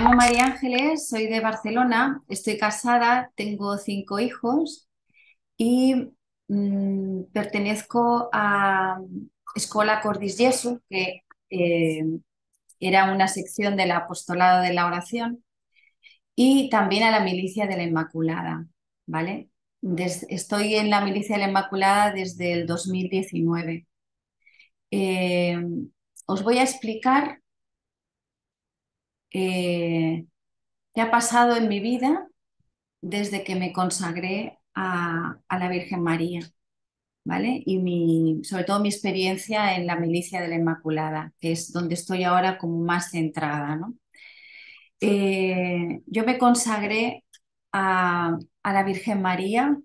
llamo María Ángeles, soy de Barcelona, estoy casada, tengo 5 hijos y pertenezco a Escola Cordis Jesu, que era una sección del apostolado de la oración, y también a la Milicia de la Inmaculada, ¿vale? Estoy en la Milicia de la Inmaculada desde el 2019. Eh, Os voy a explicar qué ha pasado en mi vida desde que me consagré a la Virgen María, ¿vale? Y sobre todo mi experiencia en la Milicia de la Inmaculada, que es donde estoy ahora como más centrada, ¿no? Yo me consagré a la Virgen María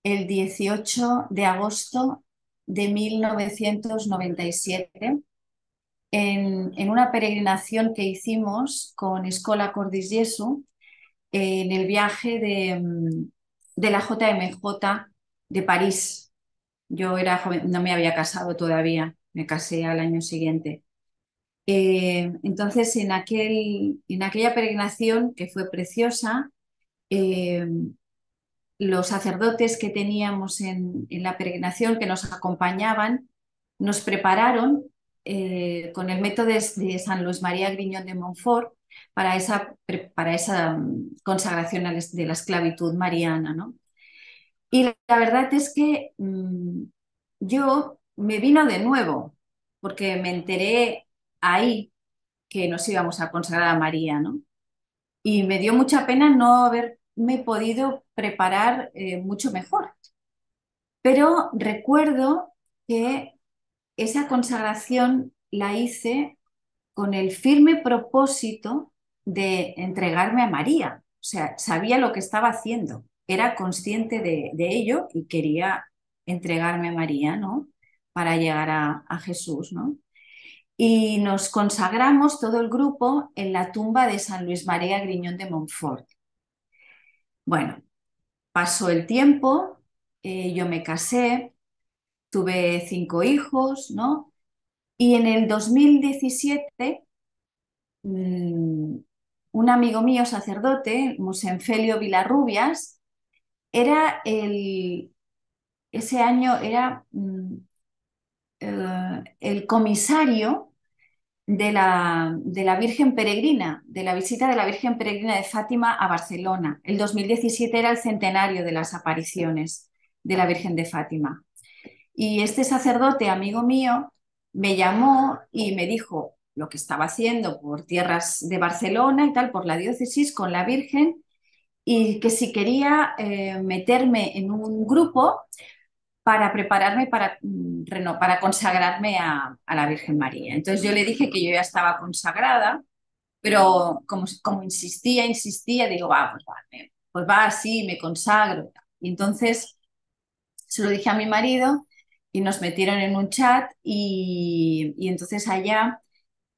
el 18 de agosto de 1997 en una peregrinación que hicimos con Escola Cordis Jesu en el viaje de la JMJ de París. Yo era joven, no me había casado todavía, me casé al año siguiente. Entonces, en aquella peregrinación que fue preciosa, eh, los sacerdotes que teníamos en la peregrinación, que nos acompañaban, nos prepararon con el método de San Luis María Griñón de Montfort para esa consagración de la esclavitud mariana, ¿no? Y la verdad es que yo me vino de nuevo, porque me enteré ahí que nos íbamos a consagrar a María, ¿no? Y me dio mucha pena no haberme podido preparar mucho mejor. Pero recuerdo que esa consagración la hice con el firme propósito de entregarme a María. O sea, sabía lo que estaba haciendo, era consciente de ello y quería entregarme a María, ¿no? Para llegar a Jesús, ¿no? Y nos consagramos todo el grupo en la tumba de San Luis María Griñón de Montfort. Bueno, pasó el tiempo, yo me casé, tuve 5 hijos, ¿no? Y en el 2017, mmm, un amigo mío, sacerdote, Mosenfelio Vilarrubias, era ese año era el comisario de la Virgen Peregrina, de la visita de la Virgen Peregrina de Fátima a Barcelona. El 2017 era el centenario de las apariciones de la Virgen de Fátima. Y este sacerdote, amigo mío, me llamó y me dijo lo que estaba haciendo por tierras de Barcelona y tal, por la diócesis con la Virgen, y que si quería meterme en un grupo para prepararme para consagrarme a la Virgen María. Entonces yo le dije que yo ya estaba consagrada, pero como insistía, digo, pues va así, me consagro. Y entonces se lo dije a mi marido y nos metieron en un chat y entonces allá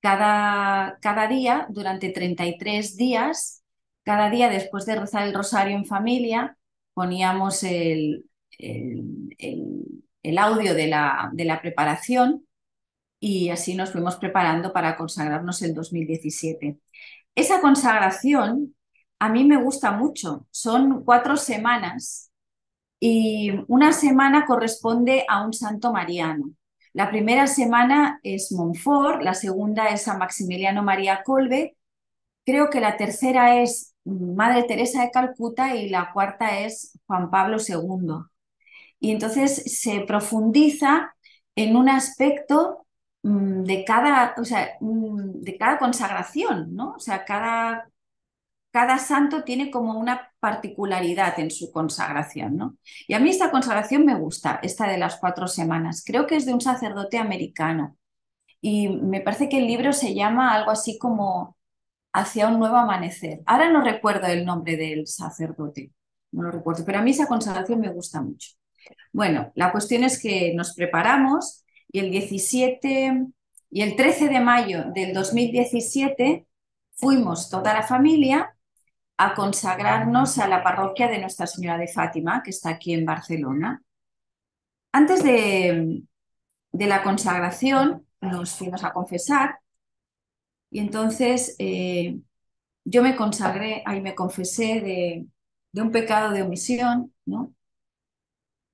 cada día, durante 33 días, cada día después de rezar el rosario en familia, poníamos el audio de la preparación y así nos fuimos preparando para consagrarnos en 2017. Esa consagración a mí me gusta mucho, son 4 semanas y una semana corresponde a un santo mariano. La primera semana es Montfort, la segunda es San Maximiliano María Kolbe, creo que la tercera es Madre Teresa de Calcuta y la cuarta es Juan Pablo II. Y entonces se profundiza en un aspecto de cada consagración, ¿no? O sea, cada santo tiene como una particularidad en su consagración, ¿no? Y a mí esta consagración me gusta, esta de las 4 semanas. Creo que es de un sacerdote americano y me parece que el libro se llama algo así como Hacia un nuevo amanecer. Ahora no recuerdo el nombre del sacerdote, no lo recuerdo, pero a mí esa consagración me gusta mucho. Bueno, la cuestión es que nos preparamos y el 17 y el 13 de mayo del 2017 fuimos toda la familia a consagrarnos a la parroquia de Nuestra Señora de Fátima, que está aquí en Barcelona. Antes de la consagración nos fuimos a confesar y entonces yo me consagré, ahí me confesé de un pecado de omisión, ¿no?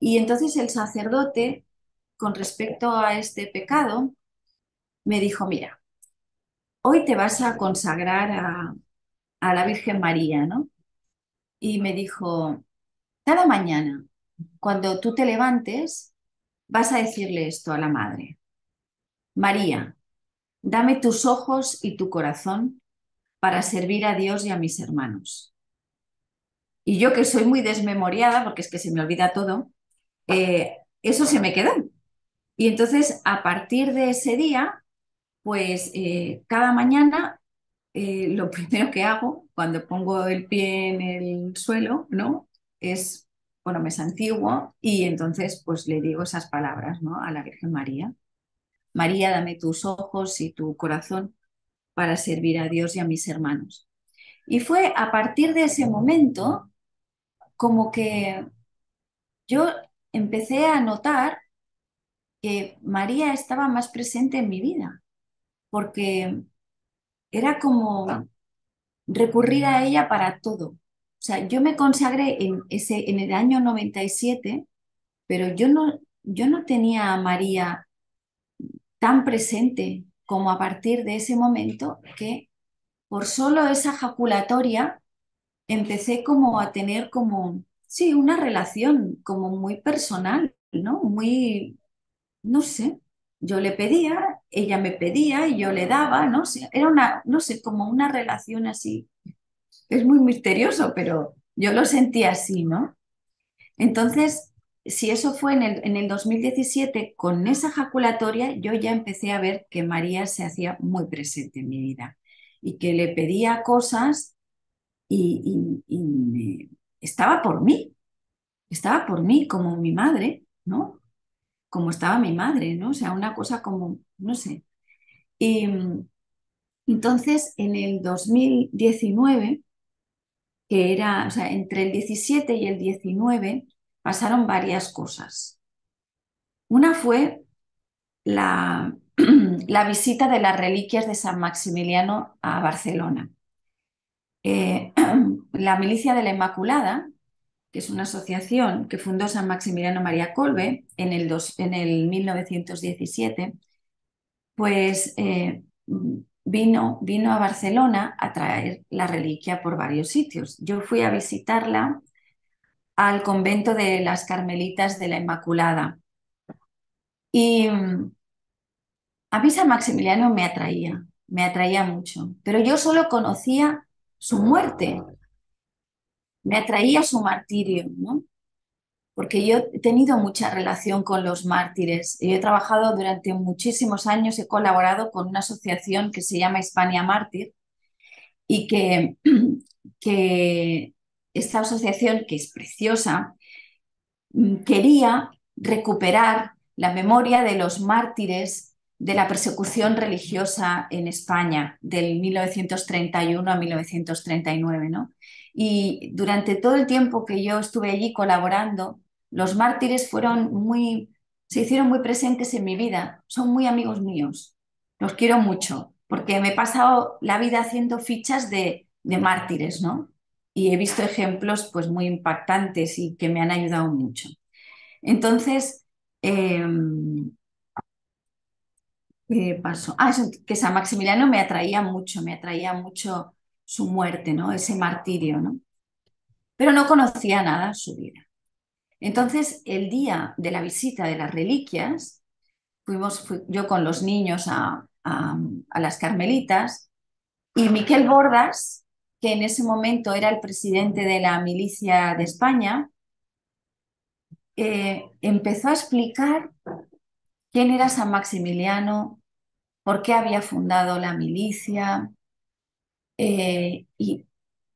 Y entonces el sacerdote, con respecto a este pecado, me dijo, mira, hoy te vas a consagrar a la Virgen María, ¿no? Y me dijo, cada mañana, cuando tú te levantes, vas a decirle esto a la Madre. María, dame tus ojos y tu corazón para servir a Dios y a mis hermanos. Y yo que soy muy desmemoriada, porque es que se me olvida todo, eso se me quedó. Y entonces, a partir de ese día, pues cada mañana lo primero que hago cuando pongo el pie en el suelo, ¿no? Es, bueno, me santiguo y entonces pues le digo esas palabras, ¿no? A la Virgen María. María, dame tus ojos y tu corazón para servir a Dios y a mis hermanos. Y fue a partir de ese momento como que yo empecé a notar que María estaba más presente en mi vida, porque era como recurrir a ella para todo. O sea, yo me consagré en el año 97, pero yo no tenía a María tan presente como a partir de ese momento que por solo esa jaculatoria empecé como a tener como, sí, una relación como muy personal, ¿no? Muy, no sé, yo le pedía, ella me pedía y yo le daba, no sé, era una, no sé, como una relación así. Es muy misterioso, pero yo lo sentí así, ¿no? Entonces, si eso fue en el 2017, con esa jaculatoria, yo ya empecé a ver que María se hacía muy presente en mi vida y que le pedía cosas y estaba por mí como mi madre, ¿no? Como estaba mi madre, ¿no? O sea, una cosa como, no sé. Y entonces, en el 2019 que era, o sea, entre el 17 y el 19 pasaron varias cosas. Una fue la, la visita de las reliquias de San Maximiliano a Barcelona. Eh, la Milicia de la Inmaculada, que es una asociación que fundó San Maximiliano María Kolbe en el 1917, pues vino a Barcelona a traer la reliquia por varios sitios. Yo fui a visitarla al convento de las Carmelitas de la Inmaculada. Y a mí San Maximiliano me atraía mucho, pero yo solo conocía su muerte, me atraía su martirio, ¿no? Porque yo he tenido mucha relación con los mártires. Yo he trabajado durante muchísimos años, he colaborado con una asociación que se llama Hispania Mártir y que esta asociación, que es preciosa, quería recuperar la memoria de los mártires de la persecución religiosa en España del 1931 a 1939, ¿no? Y durante todo el tiempo que yo estuve allí colaborando, los mártires se hicieron muy presentes en mi vida, son muy amigos míos, los quiero mucho, porque me he pasado la vida haciendo fichas de mártires, ¿no? Y he visto ejemplos pues muy impactantes y que me han ayudado mucho. Entonces, eh, ¿qué pasó? Eso, que San Maximiliano me atraía mucho su muerte, ¿no? Ese martirio, ¿no? Pero no conocía nada su vida. Entonces, el día de la visita de las reliquias, fui yo con los niños a las Carmelitas y Miquel Bordas, que en ese momento era el presidente de la milicia de España, empezó a explicar quién era San Maximiliano, por qué había fundado la milicia. Y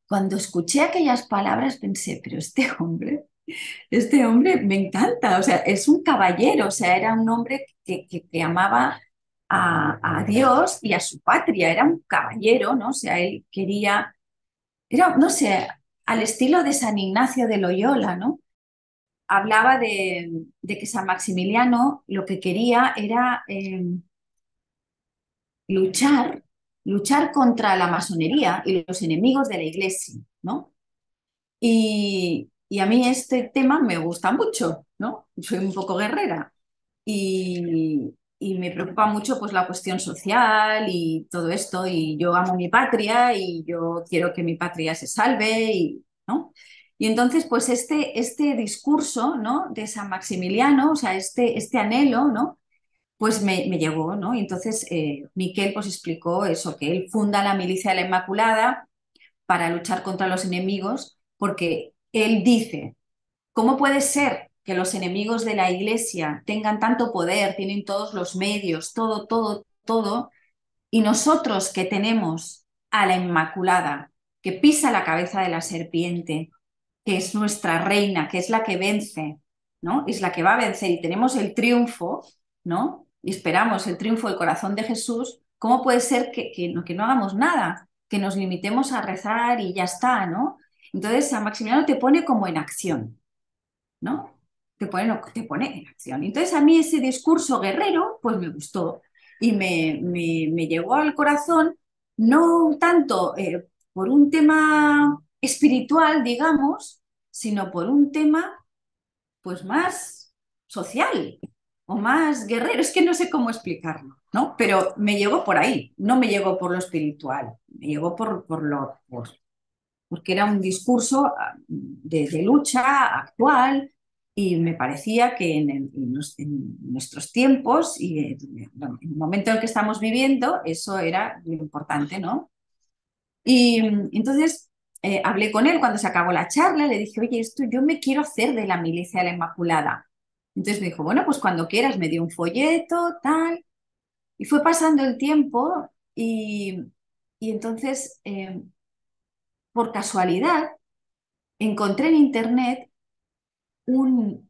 cuando escuché aquellas palabras pensé, pero este hombre me encanta, o sea, es un caballero, o sea, era un hombre que amaba a Dios y a su patria, era un caballero, ¿no? O sea, él quería, era, no sé, al estilo de San Ignacio de Loyola, ¿no? Hablaba de que San Maximiliano lo que quería era luchar luchar contra la masonería y los enemigos de la Iglesia, ¿no? Y a mí este tema me gusta mucho, ¿no? Soy un poco guerrera y me preocupa mucho pues la cuestión social y todo esto, y yo amo mi patria y yo quiero que mi patria se salve, y, ¿no? Y entonces, pues este discurso, ¿no? De San Maximiliano, o sea, este anhelo, ¿no? Pues me llegó, ¿no? Y entonces Miquel pues explicó eso, que él funda la Milicia de la Inmaculada para luchar contra los enemigos, porque él dice, ¿cómo puede ser que los enemigos de la Iglesia tengan tanto poder, tienen todos los medios, todo, todo, todo, y nosotros que tenemos a la Inmaculada, que pisa la cabeza de la serpiente, que es nuestra reina, que es la que vence, ¿no? Es la que va a vencer y tenemos el triunfo, ¿no? Y esperamos el triunfo del corazón de Jesús, ¿cómo puede ser que no hagamos nada? Que nos limitemos a rezar y ya está, ¿no? Entonces, San Maximiliano te pone como en acción, ¿no? Te pone en acción. Entonces, a mí ese discurso guerrero, pues me gustó y me llegó al corazón, no tanto por un tema espiritual, digamos, sino por un tema, pues más social o más guerrero. Es que no sé cómo explicarlo, ¿no? Pero me llegó por ahí, no me llegó por lo espiritual, me llegó porque era un discurso de lucha actual, y me parecía que en nuestros tiempos y en el momento en el que estamos viviendo, eso era lo importante, ¿no? Y entonces hablé con él cuando se acabó la charla, le dije, oye, esto yo me quiero hacer de la Milicia de la Inmaculada. Entonces me dijo, bueno, pues cuando quieras, me dio un folleto, tal, y fue pasando el tiempo y entonces, por casualidad, encontré en internet un,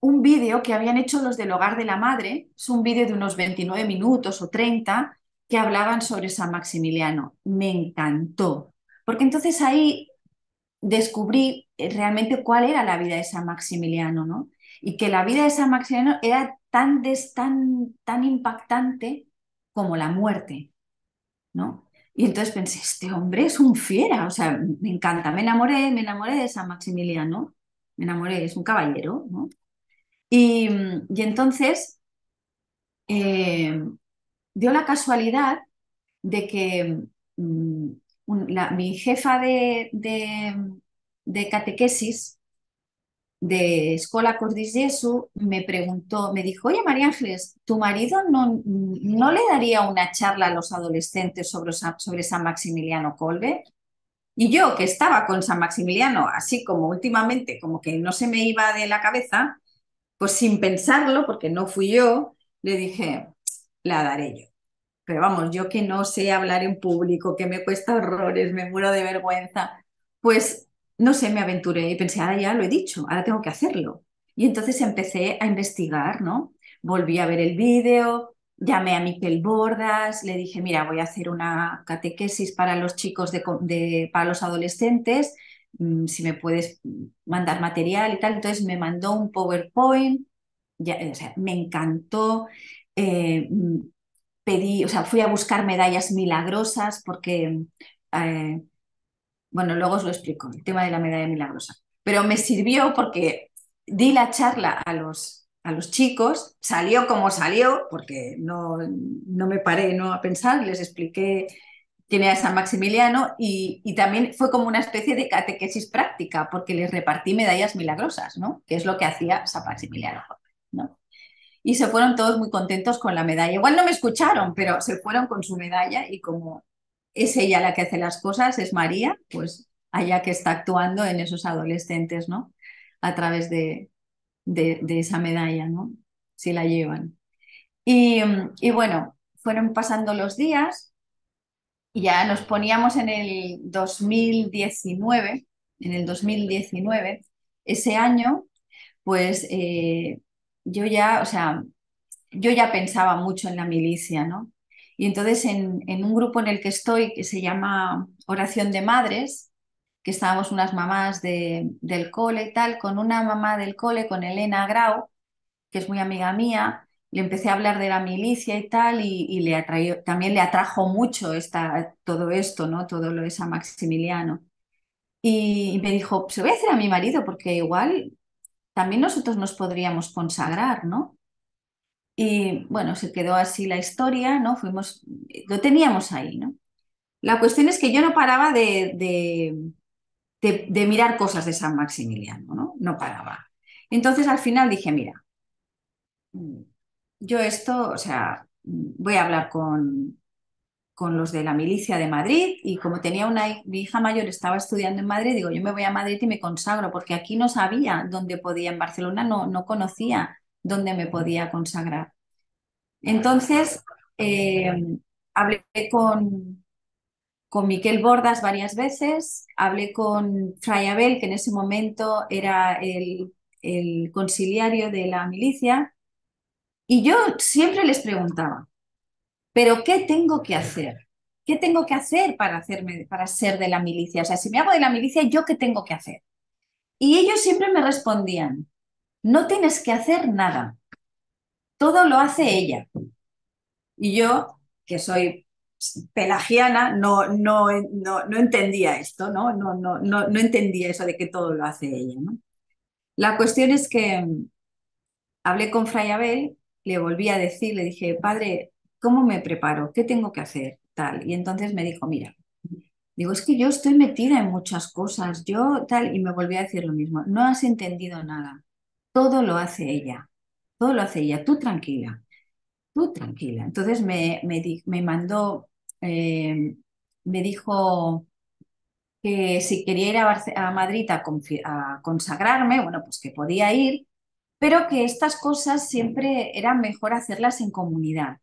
un vídeo que habían hecho los del Hogar de la Madre, es un vídeo de unos 29 minutos o 30 que hablaban sobre San Maximiliano. Me encantó, porque entonces ahí descubrí realmente cuál era la vida de San Maximiliano, ¿no? Y que la vida de San Maximiliano era tan impactante como la muerte, ¿no? Y entonces pensé, este hombre es un fiera, o sea, me encanta, me enamoré de San Maximiliano, me enamoré, es un caballero, ¿no? Y entonces eh, dio la casualidad de que mi jefa de catequesis de Escola Cordis Jesu me preguntó, me dijo, oye María Ángeles, ¿tu marido no le daría una charla a los adolescentes sobre San Maximiliano Kolbe? Y yo, que estaba con San Maximiliano, así como últimamente, como que no se me iba de la cabeza, pues sin pensarlo, porque no fui yo, le dije, la daré yo. Pero vamos, yo que no sé hablar en público, que me cuesta horrores, me muero de vergüenza, pues no sé, me aventuré y pensé, ahora ya lo he dicho, ahora tengo que hacerlo. Y entonces empecé a investigar, ¿no? Volví a ver el vídeo, llamé a Miquel Bordas, le dije, mira, voy a hacer una catequesis para los chicos, para los adolescentes, si me puedes mandar material y tal. Entonces me mandó un PowerPoint, ya, o sea, me encantó. eh, Pedí, o sea, fui a buscar medallas milagrosas porque, eh, bueno, luego os lo explico, el tema de la medalla milagrosa. Pero me sirvió porque di la charla a los chicos, salió como salió, porque no me paré, ¿no?, a pensar, les expliqué quién era San Maximiliano, y también fue como una especie de catequesis práctica, porque les repartí medallas milagrosas, ¿no? Que es lo que hacía San Maximiliano, ¿no? Y se fueron todos muy contentos con la medalla. Igual no me escucharon, pero se fueron con su medalla, y como es ella la que hace las cosas, es María, pues allá que está actuando en esos adolescentes, ¿no? A través de esa medalla, ¿no? Si la llevan. Y bueno, fueron pasando los días y ya nos poníamos en el 2019, ese año, pues yo ya, o sea, yo ya pensaba mucho en la milicia, ¿no? Y entonces en un grupo en el que estoy, que se llama Oración de Madres, que estábamos unas mamás del cole y tal, con una mamá del cole, con Elena Grau, que es muy amiga mía, le empecé a hablar de la milicia y tal, y también le atrajo mucho todo esto, ¿no? Todo lo de San Maximiliano. Y me dijo, se lo voy a decir a mi marido, porque igual también nosotros nos podríamos consagrar, ¿no? Y bueno, se quedó así la historia, ¿no? Lo teníamos ahí, ¿no? La cuestión es que yo no paraba de mirar cosas de San Maximiliano, ¿no? No paraba. Entonces al final dije, mira, yo esto, o sea, voy a hablar con los de la milicia de Madrid y como tenía mi hija mayor estaba estudiando en Madrid, digo, yo me voy a Madrid y me consagro, porque aquí no sabía dónde podía, en Barcelona no conocía dónde me podía consagrar. Entonces, hablé con Miquel Bordas varias veces, hablé con Fray Abel, que en ese momento era el conciliario de la milicia, y yo siempre les preguntaba, ¿pero qué tengo que hacer? ¿Qué tengo que hacer para ser de la milicia? O sea, si me hago de la milicia, ¿yo qué tengo que hacer? Y ellos siempre me respondían, no tienes que hacer nada, todo lo hace ella. Y yo, que soy pelagiana, no entendía esto, no entendía eso de que todo lo hace ella, ¿no? La cuestión es que hablé con Fray Abel, le volví a decir, le dije, padre, ¿cómo me preparo? ¿Qué tengo que hacer? Tal. Y entonces me dijo, mira, digo, es que yo estoy metida en muchas cosas, yo tal, y me volví a decir lo mismo, no has entendido nada, todo lo hace ella, todo lo hace ella, tú tranquila. Tú tranquila. Entonces me mandó, me dijo que si quería ir a Madrid a consagrarme, bueno, pues que podía ir, pero que estas cosas siempre era mejor hacerlas en comunidad.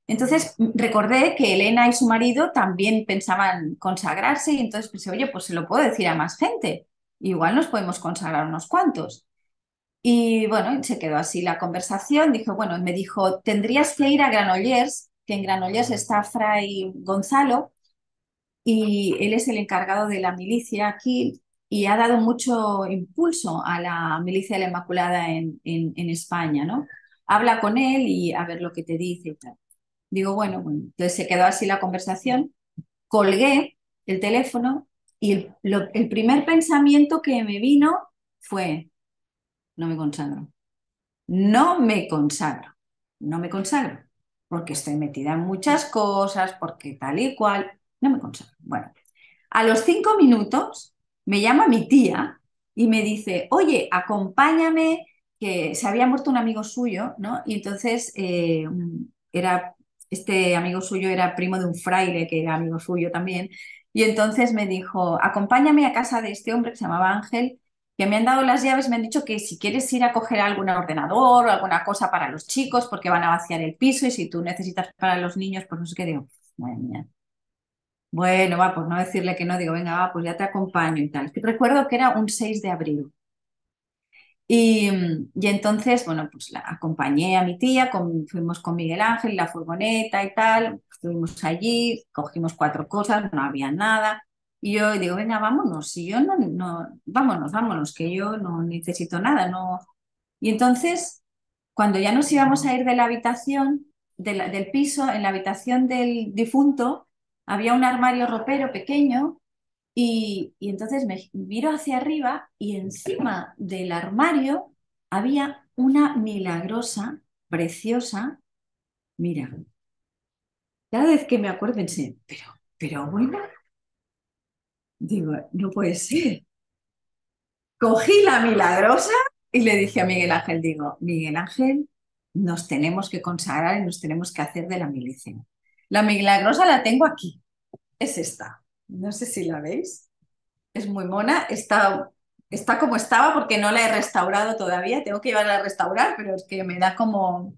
Entonces recordé que Elena y su marido también pensaban consagrarse y entonces pensé, oye, pues se lo puedo decir a más gente. Igual nos podemos consagrar unos cuantos. Y bueno, se quedó así la conversación. Dijo, bueno, me dijo, tendrías que ir a Granollers, que en Granollers está Fray Gonzalo y él es el encargado de la milicia aquí y ha dado mucho impulso a la milicia de la Inmaculada en España, ¿no? Habla con él y a ver lo que te dice y tal. Digo, bueno, entonces se quedó así la conversación, colgué el teléfono y el primer pensamiento que me vino fue, no me consagro. No me consagro, no me consagro, porque estoy metida en muchas cosas, porque tal y cual, no me consagro. Bueno, a los 5 minutos me llama mi tía y me dice, oye, acompáñame, que se había muerto un amigo suyo, ¿no? Y entonces era, este amigo suyo era primo de un fraile que era amigo suyo también. Y entonces me dijo, acompáñame a casa de este hombre que se llamaba Ángel, que me han dado las llaves, me han dicho que si quieres ir a coger algún ordenador o alguna cosa para los chicos, porque van a vaciar el piso y si tú necesitas para los niños, pues no sé qué digo, madre mía. Bueno, va, por no decirle que no, digo, venga, va, pues ya te acompaño y tal. Recuerdo que era un 6 de abril. Y entonces, bueno, pues la acompañé a mi tía, fuimos con Miguel Ángel, la furgoneta y tal, estuvimos allí, cogimos 4 cosas, no había nada. Y yo digo, venga, vámonos, si yo vámonos, que yo no necesito nada, no. Y entonces, cuando ya nos íbamos a ir de la habitación, del piso, en la habitación del difunto, había un armario ropero pequeño y entonces me miro hacia arriba y encima del armario había una milagrosa, preciosa. Mira, cada vez que me acuerdo pensé, pero bueno, digo, no puede ser. Cogí la milagrosa y le dije a Miguel Ángel, digo, Miguel Ángel, nos tenemos que consagrar y nos tenemos que hacer de la milicia. La milagrosa la tengo aquí, es esta. No sé si la veis. Es muy mona, está como estaba porque no la he restaurado todavía, tengo que llevarla a restaurar, pero es que me da como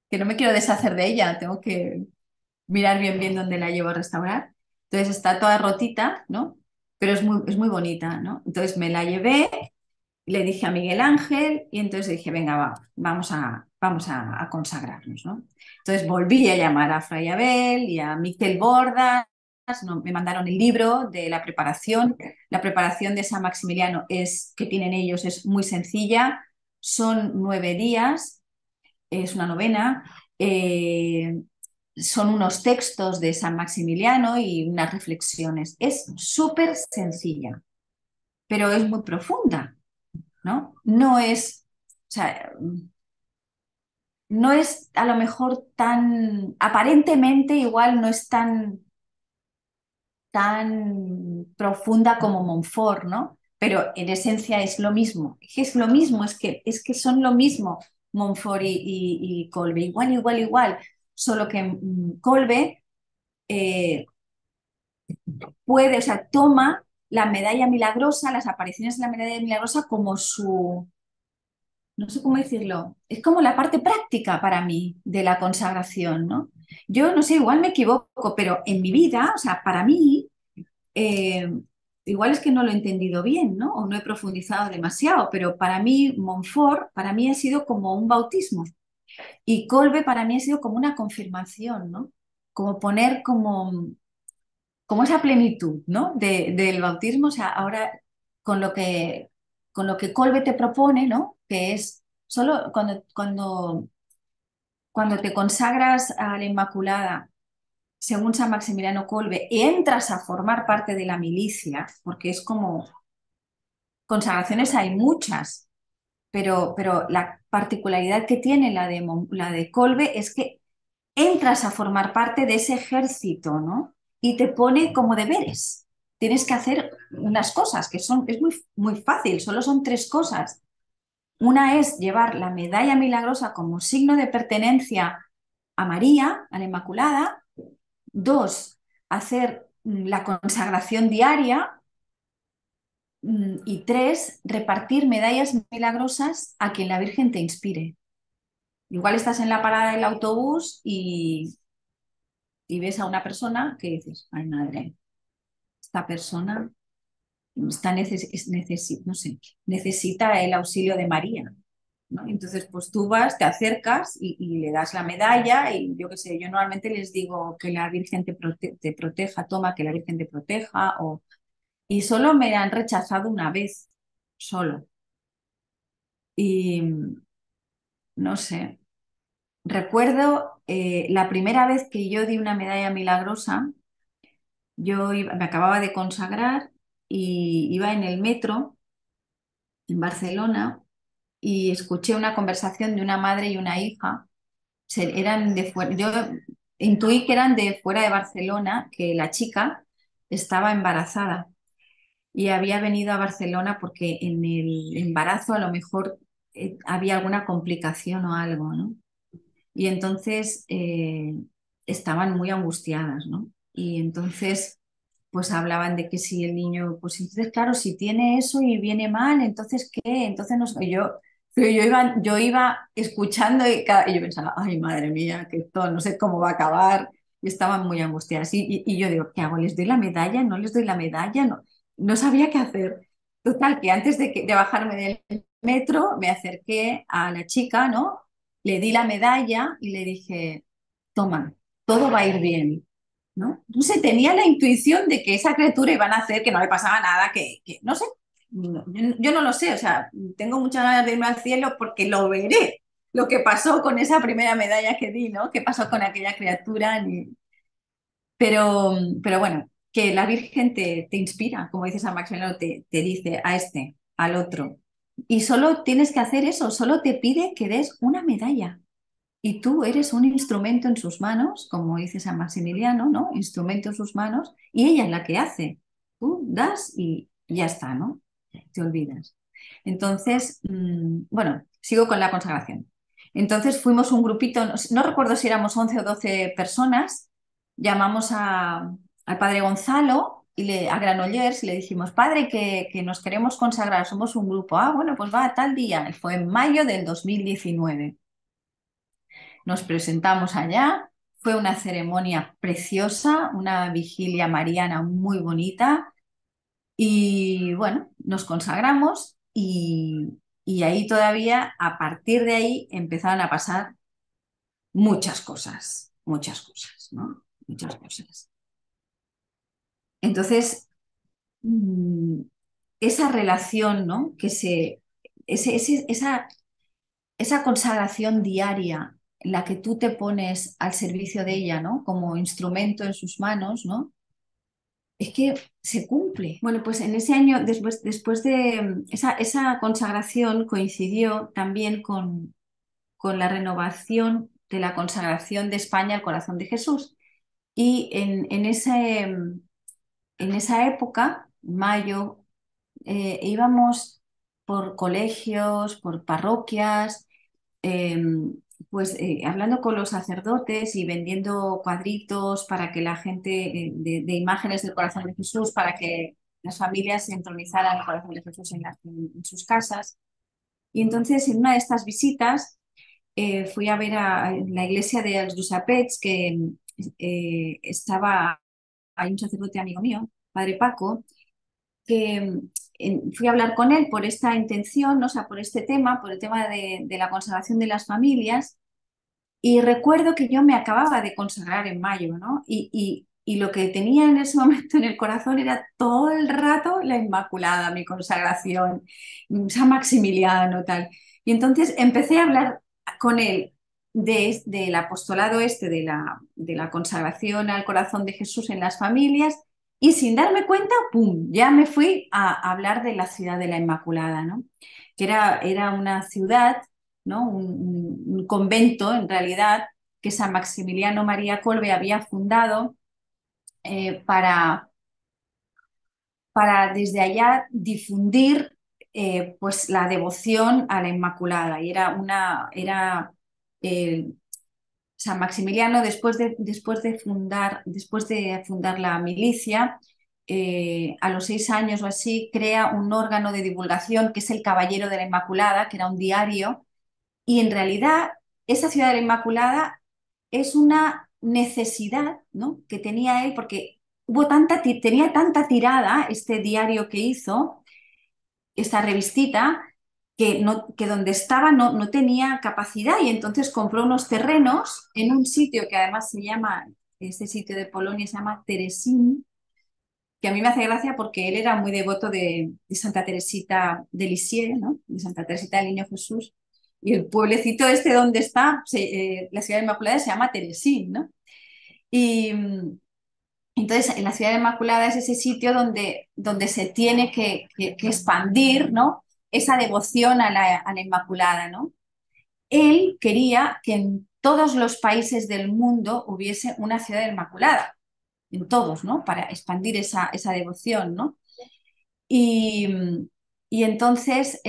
que no me quiero deshacer de ella, tengo que mirar bien dónde la llevo a restaurar. Entonces está toda rotita, ¿no? Pero es muy bonita, ¿no? Entonces me la llevé, le dije a Miguel Ángel y entonces dije, venga, vamos a consagrarnos, ¿no? Entonces volví a llamar a Fray Abel y a Miquel Bordas, no, me mandaron el libro de la preparación. La preparación de San Maximiliano que tienen ellos es muy sencilla, son 9 días es una novena, son unos textos de San Maximiliano y unas reflexiones. Es súper sencilla, pero es muy profunda, ¿no? No es, o sea, no es a lo mejor tan, aparentemente igual no es tan profunda como Montfort, ¿no? Pero en esencia es lo mismo. Es lo mismo, es que son lo mismo Montfort y Colbe, igual, igual, igual. Solo que Colbe eh, puede, o sea, toma la medalla milagrosa, las apariciones de la medalla milagrosa como su, no sé cómo decirlo, es como la parte práctica para mí de la consagración, ¿no? Yo no sé, igual me equivoco, pero en mi vida, o sea, para mí, eh, igual es que no lo he entendido bien, ¿no? O no he profundizado demasiado, pero para mí, Montfort, para mí ha sido como un bautismo y Colbe para mí ha sido como una confirmación, ¿no? Como poner como esa plenitud, ¿no? Del bautismo, o sea, ahora con lo que Colbe te propone, ¿no? Que es solo cuando te consagras a la Inmaculada, según San Maximiliano Kolbe, entras a formar parte de la milicia, porque es como, consagraciones hay muchas, pero la particularidad que tiene la de Kolbe es que entras a formar parte de ese ejército, ¿no? Y te pone como deberes. Tienes que hacer unas cosas que es muy, muy fácil, solo son tres cosas. Una es llevar la medalla milagrosa como signo de pertenencia a María, a la Inmaculada. Dos, hacer la consagración diaria. Y tres, repartir medallas milagrosas a quien la Virgen te inspire. Igual estás en la parada del autobús y ves a una persona que dices, ay madre, esta persona no sé, necesita el auxilio de María, ¿no? Entonces, pues tú vas, te acercas y le das la medalla y yo qué sé, yo normalmente les digo que la Virgen te proteja, toma, que la Virgen te proteja, y solo me han rechazado una vez, solo. Y no sé, recuerdo la primera vez que yo di una medalla milagrosa, me acababa de consagrar y iba en el metro en Barcelona y escuché una conversación de una madre y una hija. Eran de fuera, yo intuí que eran de fuera de Barcelona, que la chica estaba embarazada y había venido a Barcelona porque en el embarazo a lo mejor había alguna complicación o algo, ¿no? Y entonces estaban muy angustiadas, ¿no? Y entonces pues hablaban de que si el niño, pues entonces claro, si tiene eso y viene mal, entonces ¿qué? Entonces no sé, yo iba escuchando y yo pensaba, ay madre mía, que esto no sé cómo va a acabar. Y estaban muy angustiadas. Y yo digo, ¿qué hago? ¿Les doy la medalla? ¿No les doy la medalla? No, no sabía qué hacer. Total, que antes de bajarme del metro, me acerqué a la chica, ¿no? Le di la medalla y le dije, toma, todo va a ir bien, ¿no? No sé, tenía la intuición de que esa criatura iba a nacer, que no le pasaba nada, que no sé, yo no lo sé, o sea, tengo muchas ganas de irme al cielo porque lo veré, lo que pasó con esa primera medalla que di, ¿no? ¿Qué pasó con aquella criatura? Pero bueno, que la Virgen te inspira, como dice San Maximiliano, te dice a este, al otro. Y solo tienes que hacer eso, solo te pide que des una medalla. Y tú eres un instrumento en sus manos, como dice San Maximiliano, ¿no? Instrumento en sus manos, y ella es la que hace. Tú das y ya está, ¿no? Te olvidas. Entonces, bueno, sigo con la consagración. Entonces fuimos un grupito, no recuerdo si éramos 11 o 12 personas, llamamos al padre Gonzalo a Granollers y le dijimos, padre, que nos queremos consagrar, somos un grupo. Ah, bueno, pues va a tal día. Fue en mayo del 2019. Nos presentamos allá, fue una ceremonia preciosa, una vigilia mariana muy bonita y bueno, nos consagramos y ahí todavía, a partir de ahí, empezaron a pasar muchas cosas, ¿no? Muchas cosas. Entonces, mm, esa relación, ¿no? Esa esa consagración diaria en la que tú te pones al servicio de ella, ¿no? Como instrumento en sus manos, ¿no? Es que se cumple. Bueno, pues en ese año, después de esa consagración coincidió también con la renovación de la consagración de España al corazón de Jesús. Y en esa época, mayo, íbamos por colegios, por parroquias, eh, hablando con los sacerdotes y vendiendo cuadritos para que la gente, de imágenes del corazón de Jesús, para que las familias se entronizaran el corazón de Jesús en sus casas. Y entonces, en una de estas visitas, fui a ver a la iglesia de Els Josapets, que hay un sacerdote amigo mío, Padre Paco, que fui a hablar con él por esta intención, ¿no? O sea, por este tema, por el tema de la consagración de las familias. Y recuerdo que yo me acababa de consagrar en mayo, ¿no? Y lo que tenía en ese momento en el corazón era todo el rato la Inmaculada, mi consagración, San Maximiliano, tal. Y entonces empecé a hablar con él del apostolado este, de la consagración al corazón de Jesús en las familias, y sin darme cuenta, ¡pum!, ya me fui a hablar de la ciudad de la Inmaculada, ¿no? Que era una ciudad, ¿no? Un convento, en realidad, que San Maximiliano María Kolbe había fundado, para desde allá difundir, pues la devoción a la Inmaculada. Y eh, San Maximiliano, después de fundar la milicia, a los 6 años o así, crea un órgano de divulgación que es el Caballero de la Inmaculada, que era un diario. Y en realidad, esa ciudad de la Inmaculada es una necesidad, ¿no?, que tenía él, porque tenía tanta tirada este diario que hizo, esta revistita, que donde estaba no tenía capacidad, y entonces compró unos terrenos en un sitio que además este sitio de Polonia se llama Teresín, que a mí me hace gracia porque él era muy devoto de Santa Teresita de Lisieux, ¿no?, de Santa Teresita del Niño Jesús, y el pueblecito este donde está, la ciudad de Inmaculada, se llama Teresín, ¿no? Y entonces, en la ciudad de Inmaculada es ese sitio donde se tiene que expandir, ¿no?, esa devoción a la Inmaculada, ¿no? Él quería que en todos los países del mundo hubiese una ciudad de la Inmaculada, en todos, ¿no?, para expandir esa devoción, ¿no? Y, y entonces,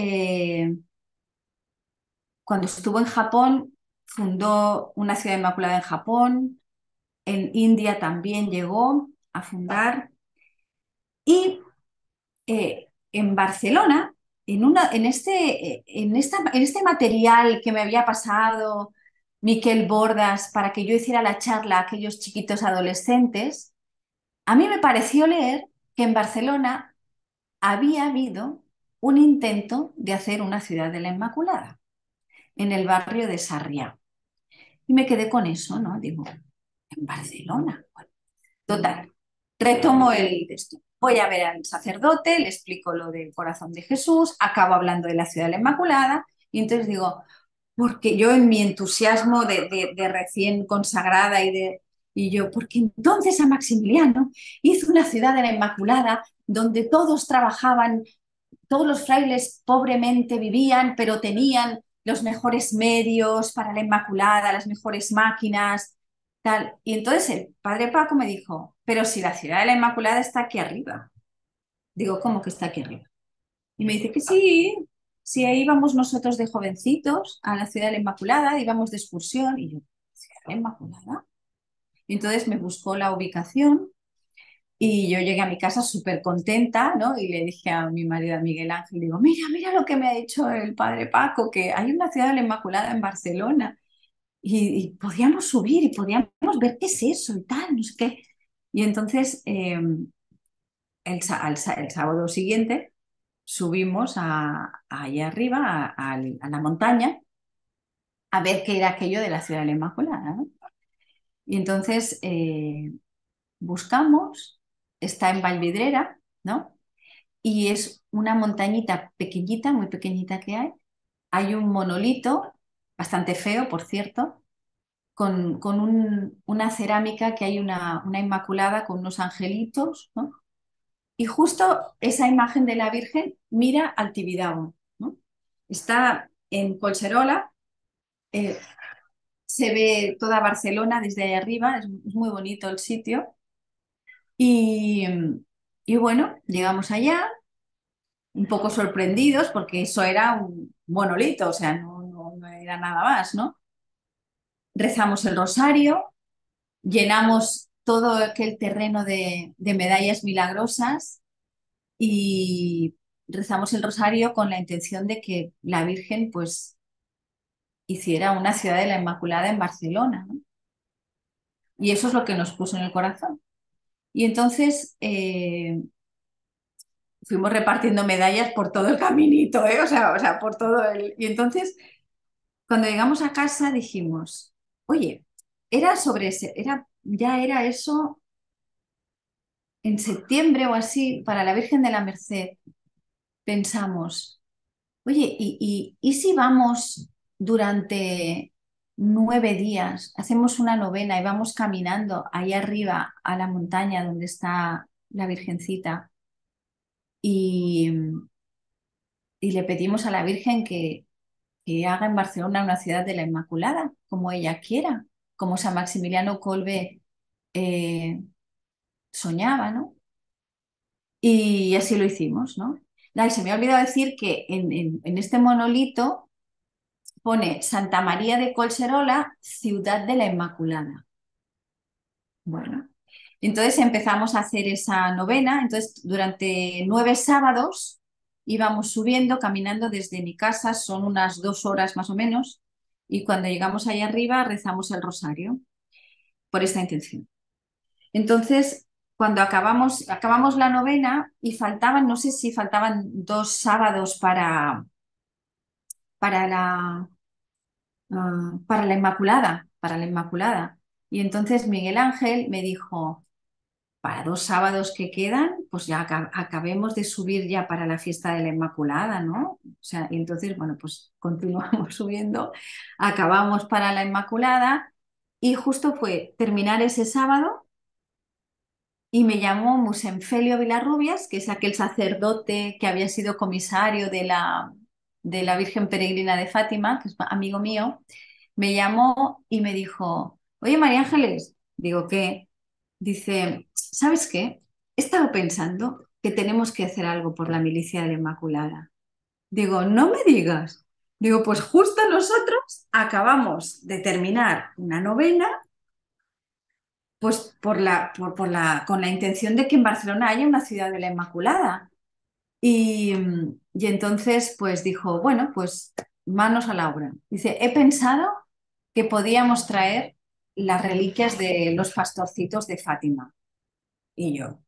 cuando estuvo en Japón, fundó una ciudad inmaculada en Japón, en India también llegó a fundar, y en Barcelona, en este material que me había pasado Miquel Bordas para que yo hiciera la charla a aquellos chiquitos adolescentes, a mí me pareció leer que en Barcelona había habido un intento de hacer una ciudad de la Inmaculada en el barrio de Sarriá. Y me quedé con eso, ¿no? Digo, en Barcelona. Bueno, total, retomo el texto. Voy a ver al sacerdote, le explico lo del corazón de Jesús, acabo hablando de la ciudad de la Inmaculada, y entonces digo, porque yo en mi entusiasmo de recién consagrada porque entonces San Maximiliano hizo una ciudad de la Inmaculada donde todos trabajaban, todos los frailes pobremente vivían, pero tenían los mejores medios para la Inmaculada, las mejores máquinas, tal. Y entonces el padre Paco me dijo, pero si la ciudad de la Inmaculada está aquí arriba. Digo, ¿cómo que está aquí arriba? Y me dice que sí, sí, ahí íbamos nosotros de jovencitos a la ciudad de la Inmaculada, íbamos de excursión, y yo, ¿ciudad de la Inmaculada? Y entonces me buscó la ubicación. Y yo llegué a mi casa súper contenta, ¿no? Y le dije a mi marido, a Miguel Ángel, digo, mira, mira lo que me ha dicho el padre Paco, que hay una ciudad de la Inmaculada en Barcelona, y podíamos subir y podíamos ver qué es eso y tal, no sé qué. Y entonces, el sábado siguiente, subimos allá arriba, a la montaña, a ver qué era aquello de la ciudad de la Inmaculada, ¿no? Y entonces, buscamos, está en Vallvidrera, ¿no? Y es una montañita pequeñita, muy pequeñita que hay. Hay un monolito bastante feo, por cierto, con una cerámica que hay una Inmaculada con unos angelitos, ¿no? Y justo esa imagen de la Virgen mira al Tibidabo, ¿no? Está en Collserola, eh, se ve toda Barcelona desde ahí arriba, es muy bonito el sitio. Y, y bueno, llegamos allá un poco sorprendidos porque eso era un monolito, o sea, no era nada más, ¿no? Rezamos el rosario, llenamos todo aquel terreno de medallas milagrosas y rezamos el rosario con la intención de que la Virgen pues hiciera una ciudad de la Inmaculada en Barcelona, ¿no? Y eso es lo que nos puso en el corazón. Y entonces fuimos repartiendo medallas por todo el caminito, ¿eh? O sea, por todo el... Y entonces, cuando llegamos a casa dijimos, oye, era sobre ese, ya era eso en septiembre o así, para la Virgen de la Merced, pensamos, oye, ¿y si vamos durante 9 días, hacemos una novena y vamos caminando ahí arriba a la montaña donde está la Virgencita y, y le pedimos a la Virgen que haga en Barcelona una ciudad de la Inmaculada, como ella quiera, como San Maximiliano Kolbe eh, soñaba, ¿no? Y así lo hicimos, ¿no? Ay, se me ha olvidado decir que en este monolito pone Santa María de Collserola, ciudad de la Inmaculada. Bueno, entonces empezamos a hacer esa novena. Entonces, durante 9 sábados íbamos subiendo, caminando desde mi casa, son unas 2 horas más o menos, y cuando llegamos ahí arriba rezamos el rosario por esta intención. Entonces, cuando acabamos la novena y faltaban, no sé si faltaban 2 sábados para para la Inmaculada, para la Inmaculada. Y entonces Miguel Ángel me dijo, para 2 sábados que quedan, pues ya acabemos de subir ya para la fiesta de la Inmaculada, ¿no? O sea, y entonces, bueno, pues continuamos subiendo, acabamos para la Inmaculada y justo fue terminar ese sábado y me llamó Musenfelio Vilarrubias, que es aquel sacerdote que había sido comisario de la Virgen Peregrina de Fátima, que es amigo mío, me llamó y me dijo, oye María Ángeles, digo, ¿qué? Dice, ¿sabes qué? He estado pensando que tenemos que hacer algo por la milicia de la Inmaculada. Digo, no me digas. Digo, pues justo nosotros acabamos de terminar una novena, pues con la intención de que en Barcelona haya una ciudad de la Inmaculada. Y entonces, pues dijo, bueno, pues manos a la obra. Dice, he pensado que podíamos traer las reliquias de los pastorcitos de Fátima. Y yo,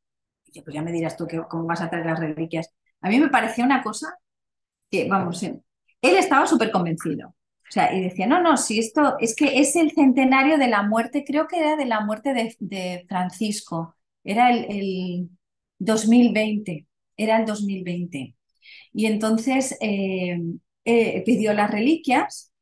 pues ya me dirás tú cómo vas a traer las reliquias. A mí me parecía una cosa que, vamos, él estaba súper convencido. O sea, y decía, no, no, si esto es que es el centenario de la muerte, creo que era de la muerte de Francisco, era el 2020, era el 2020. Y entonces pidió las reliquias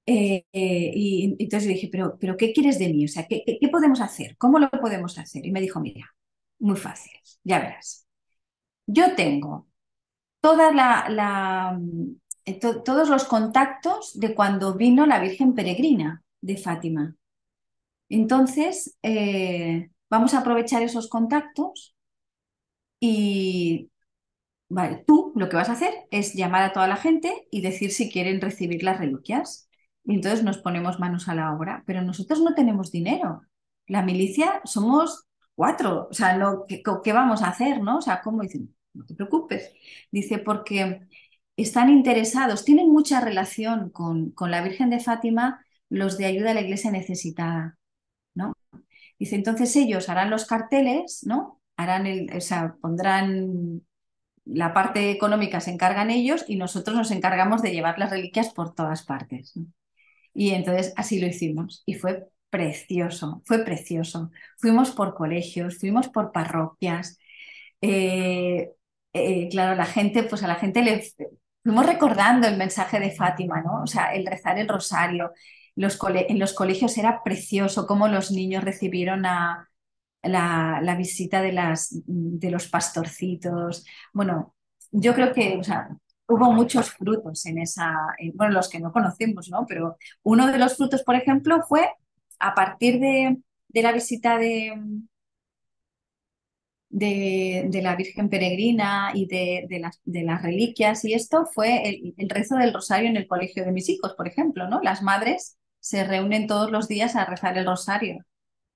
y entonces le dije, pero ¿qué quieres de mí? O sea, ¿qué podemos hacer? ¿Cómo lo podemos hacer? Y me dijo, mira, muy fácil, ya verás. Yo tengo toda todos los contactos de cuando vino la Virgen Peregrina de Fátima. Entonces, vamos a aprovechar esos contactos y vale, tú lo que vas a hacer es llamar a toda la gente y decir si quieren recibir las reliquias. Y entonces nos ponemos manos a la obra, pero nosotros no tenemos dinero. La milicia somos 4, o sea, no, ¿qué vamos a hacer, no? O sea, ¿cómo dicen? No te preocupes. Dice, porque están interesados, tienen mucha relación con la Virgen de Fátima, los de ayuda a la iglesia necesitada, ¿no? Dice, entonces ellos harán los carteles, ¿no? O sea, pondrán la parte económica se encargan ellos y nosotros nos encargamos de llevar las reliquias por todas partes, ¿no? Y entonces así lo hicimos y fue precioso, fue precioso. Fuimos por colegios, fuimos por parroquias. Claro, pues a la gente fuimos recordando el mensaje de Fátima, ¿no? O sea, el rezar el rosario. En los colegios era precioso cómo los niños recibieron la visita de los pastorcitos. Bueno, yo creo que, o sea, hubo muchos frutos bueno, los que no conocemos, ¿no? Pero uno de los frutos, por ejemplo, fue a partir de la visita de la Virgen Peregrina y de las reliquias y esto fue el rezo del rosario en el colegio de mis hijos, por ejemplo, ¿no? Las madres se reúnen todos los días a rezar el rosario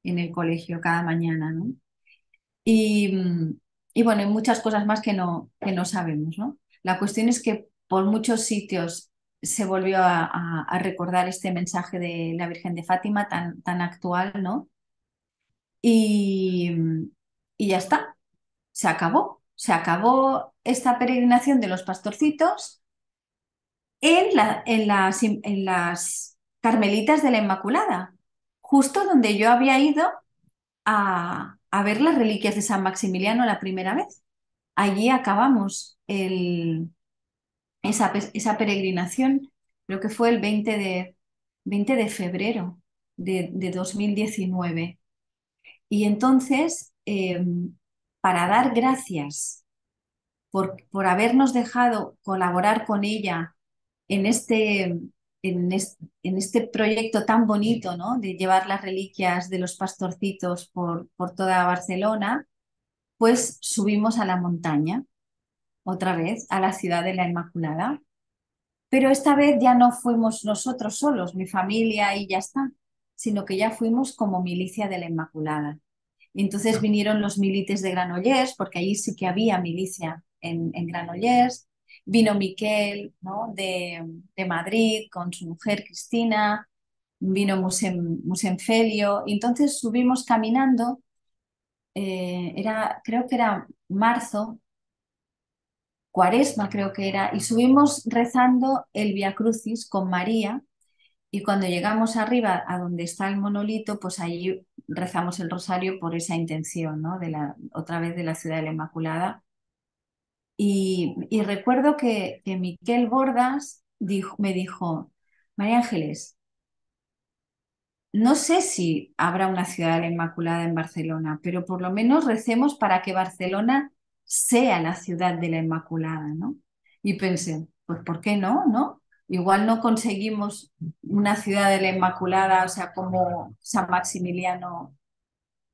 en el colegio cada mañana, ¿no? Y, y bueno, hay muchas cosas más que no sabemos, ¿no? La cuestión es que por muchos sitios se volvió a recordar este mensaje de la Virgen de Fátima tan actual, ¿no? Y, y ya está, se acabó. Se acabó esta peregrinación de los pastorcitos en las Carmelitas de la Inmaculada, justo donde yo había ido a ver las reliquias de San Maximiliano la primera vez. Allí acabamos esa peregrinación, creo que fue el 20 de febrero de 2019. Y entonces, para dar gracias por habernos dejado colaborar con ella en en este proyecto tan bonito, ¿no? De llevar las reliquias de los pastorcitos por toda Barcelona, pues subimos a la montaña, otra vez, a la ciudad de la Inmaculada. Pero esta vez ya no fuimos nosotros solos, mi familia y ya está, sino que ya fuimos como milicia de la Inmaculada. Y entonces vinieron los milites de Granollers, porque allí sí que había milicia en Granollers. Vino Miquel, ¿no? de Madrid con su mujer Cristina, vino Musenfelio. Y entonces subimos caminando, creo que era marzo, Cuaresma creo que era, y subimos rezando el Via Crucis con María. Y cuando llegamos arriba a donde está el monolito, pues allí rezamos el rosario por esa intención, ¿no? Otra vez de la ciudad de la Inmaculada. Y recuerdo que Miquel Bordas me dijo, María Ángeles, no sé si habrá una ciudad de la Inmaculada en Barcelona, pero por lo menos recemos para que Barcelona sea la ciudad de la Inmaculada, ¿no? Y pensé, pues ¿por qué no, no? Igual no conseguimos una ciudad de la Inmaculada, o sea, como San Maximiliano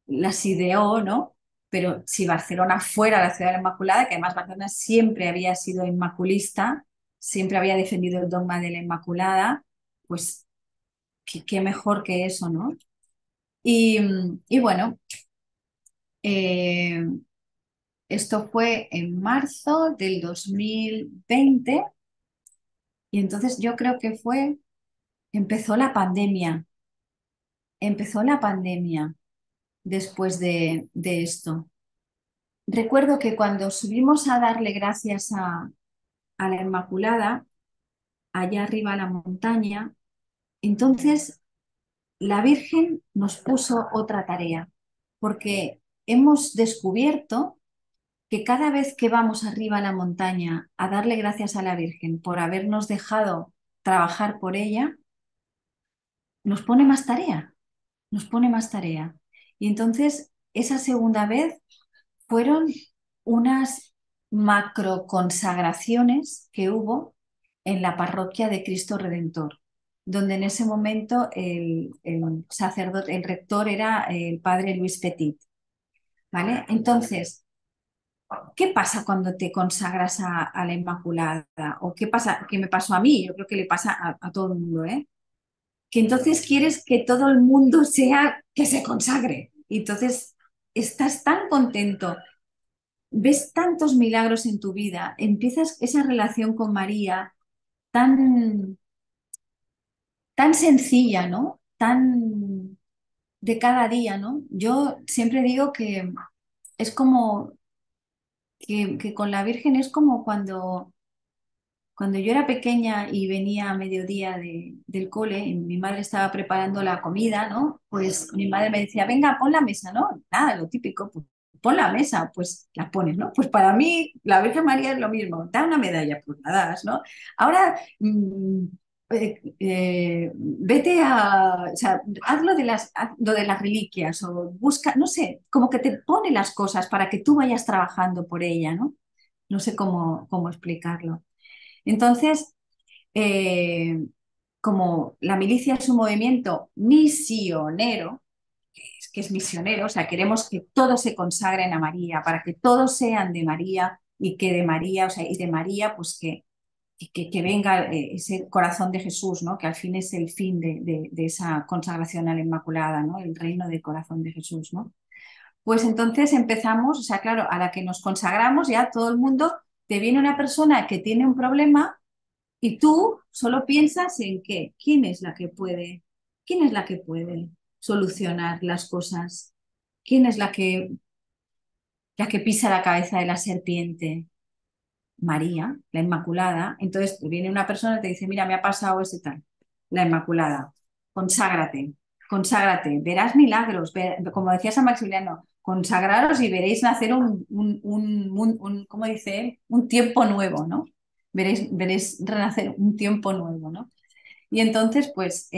las ideó, ¿no? Pero si Barcelona fuera la ciudad de la Inmaculada, que además Barcelona siempre había sido inmaculista, siempre había defendido el dogma de la Inmaculada, pues qué mejor que eso, ¿no? Y, y bueno, eh, esto fue en marzo del 2020 y entonces yo creo que empezó la empezó la pandemia después de esto. Recuerdo que cuando subimos a darle gracias a la Inmaculada, allá arriba a la montaña, entonces la Virgen nos puso otra tarea, porque hemos descubierto que cada vez que vamos arriba a la montaña a darle gracias a la Virgen por habernos dejado trabajar por ella, nos pone más tarea, nos pone más tarea. Y entonces, esa segunda vez fueron unas macroconsagraciones que hubo en la parroquia de Cristo Redentor, donde en ese momento el sacerdote, el rector era el padre Luis Petit, ¿vale? Entonces, ¿qué pasa cuando te consagras a la Inmaculada? ¿O qué pasa? ¿Qué me pasó a mí? Yo creo que le pasa a todo el mundo, ¿eh? Que entonces quieres que todo el mundo sea que se consagre. Y entonces estás tan contento, ves tantos milagros en tu vida, empiezas esa relación con María tan, tan sencilla, ¿no? Tan de cada día, ¿no? Yo siempre digo que es como que con la Virgen es como cuando yo era pequeña y venía a mediodía del cole, y mi madre estaba preparando la comida, ¿no? Pues mi madre me decía, venga, pon la mesa, ¿no? Nada, lo típico, pues pon la mesa, pues la pones, ¿no? Pues para mí la Virgen María es lo mismo, da una medalla, pues la das, ¿no? Ahora, vete o sea, haz lo de las reliquias o busca, no sé, como que te pone las cosas para que tú vayas trabajando por ella, ¿no? No sé cómo explicarlo. Entonces, eh, como la milicia es un movimiento misionero, que es misionero, o sea, queremos que todos se consagren a María, para que todos sean de María y que de María, o sea, y de María, pues que venga ese corazón de Jesús, ¿no? Que al fin es el fin de esa consagración a la Inmaculada, ¿no? El reino del corazón de Jesús, ¿no? Pues entonces empezamos, o sea, claro, a la que nos consagramos ya todo el mundo, te viene una persona que tiene un problema y tú solo piensas en qué, quién es la que puede solucionar las cosas, quién es la que pisa la cabeza de la serpiente. María, la Inmaculada. Entonces viene una persona y te dice, mira, me ha pasado este tal, la Inmaculada, conságrate, conságrate, verás milagros, como decía San Maximiliano, consagraros y veréis nacer ¿cómo dice él? Un tiempo nuevo, ¿no? Veréis renacer un tiempo nuevo, ¿no? Y entonces, pues,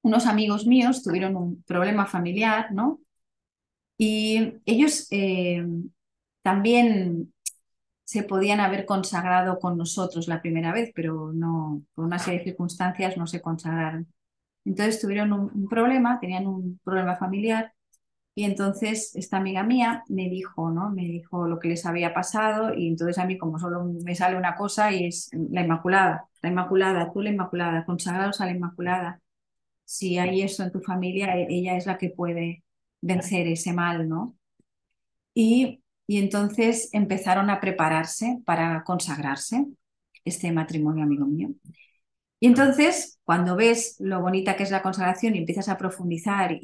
unos amigos míos tuvieron un problema familiar, ¿no? Y ellos también se podían haber consagrado con nosotros la primera vez, pero no, por una serie de circunstancias no se consagraron. Entonces tuvieron un problema, tenían un problema familiar y entonces esta amiga mía me dijo, ¿no? Me dijo lo que les había pasado y entonces a mí como solo me sale una cosa y es la Inmaculada, tú la Inmaculada, consagrados a la Inmaculada. Si hay eso en tu familia, ella es la que puede vencer ese mal, ¿no? Y entonces empezaron a prepararse para consagrarse, este matrimonio amigo mío. Y entonces, cuando ves lo bonita que es la consagración y empiezas a profundizar,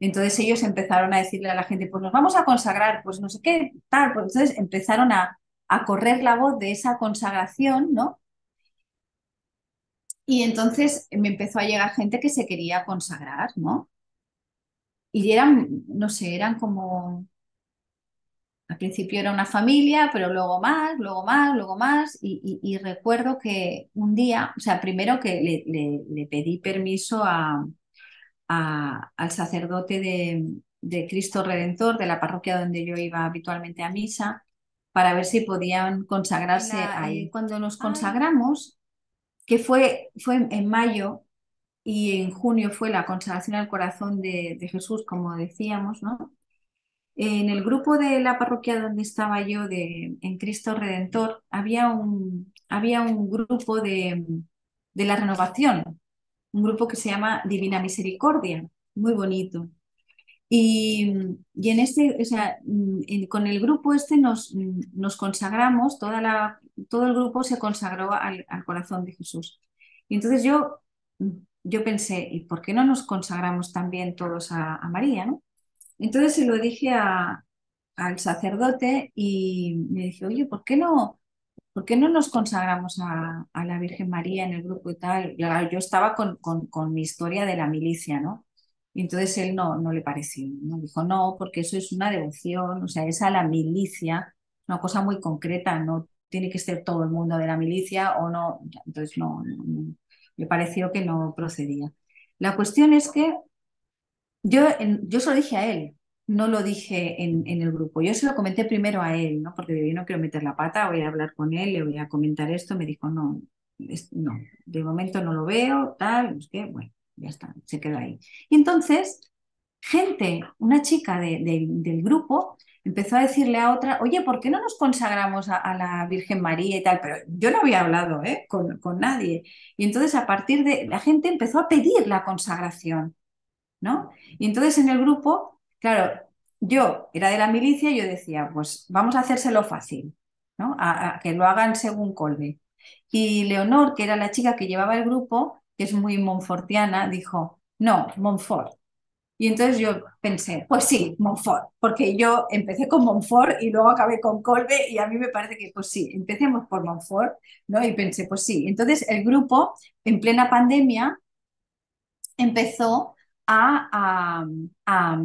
entonces ellos empezaron a decirle a la gente, pues nos vamos a consagrar, pues no sé qué, tal, pues entonces empezaron a correr la voz de esa consagración, ¿no? Y entonces me empezó a llegar gente que se quería consagrar, ¿no? Y eran, no sé, eran como al principio era una familia, pero luego más, luego más, luego más. Y recuerdo que un día, o sea, primero que le pedí permiso al sacerdote de Cristo Redentor de la parroquia donde yo iba habitualmente a misa para ver si podían consagrarse ahí. Cuando nos consagramos, que fue en mayo y en junio fue la consagración al corazón de Jesús, como decíamos, ¿no? En el grupo de la parroquia donde estaba yo en Cristo Redentor, había un grupo de la renovación, un grupo que se llama Divina Misericordia, muy bonito. Y, y en este, o sea, con el grupo este nos consagramos, todo el grupo se consagró al corazón de Jesús. Y entonces yo pensé, ¿y por qué no nos consagramos también todos a María, ¿no? Entonces se lo dije al sacerdote y me dije, oye, por qué no nos consagramos a la Virgen María en el grupo y tal? Y claro, yo estaba con mi historia de la milicia, ¿no? Y entonces él no le pareció, ¿no? Dijo, no, porque eso es una devoción, o sea, es a la milicia, una cosa muy concreta, no tiene que ser todo el mundo de la milicia o no. Entonces le pareció que no procedía. La cuestión es que yo se lo dije a él, no lo dije en el grupo. Yo se lo comenté primero a él, ¿no? Porque yo no quiero meter la pata, voy a hablar con él, le voy a comentar esto. Me dijo, no, no, de momento no lo veo, tal, es que, bueno, ya está, se quedó ahí. Y entonces, una chica del grupo, empezó a decirle a otra, oye, ¿por qué no nos consagramos a la Virgen María y tal? Pero yo no había hablado, ¿eh? Con nadie. Y entonces, a partir de la gente empezó a pedir la consagración. ¿No? Y entonces en el grupo, claro, yo era de la milicia y yo decía, pues vamos a hacérselo fácil, ¿no? A que lo hagan según Colbe. Y Leonor, que era la chica que llevaba el grupo, que es muy monfortiana, dijo, no, Montfort. Y entonces yo pensé, pues sí, Montfort, porque yo empecé con Montfort y luego acabé con Colbe y a mí me parece que, pues sí, empecemos por Montfort, ¿no? Y pensé, pues sí. Entonces el grupo, en plena pandemia, empezó a, a,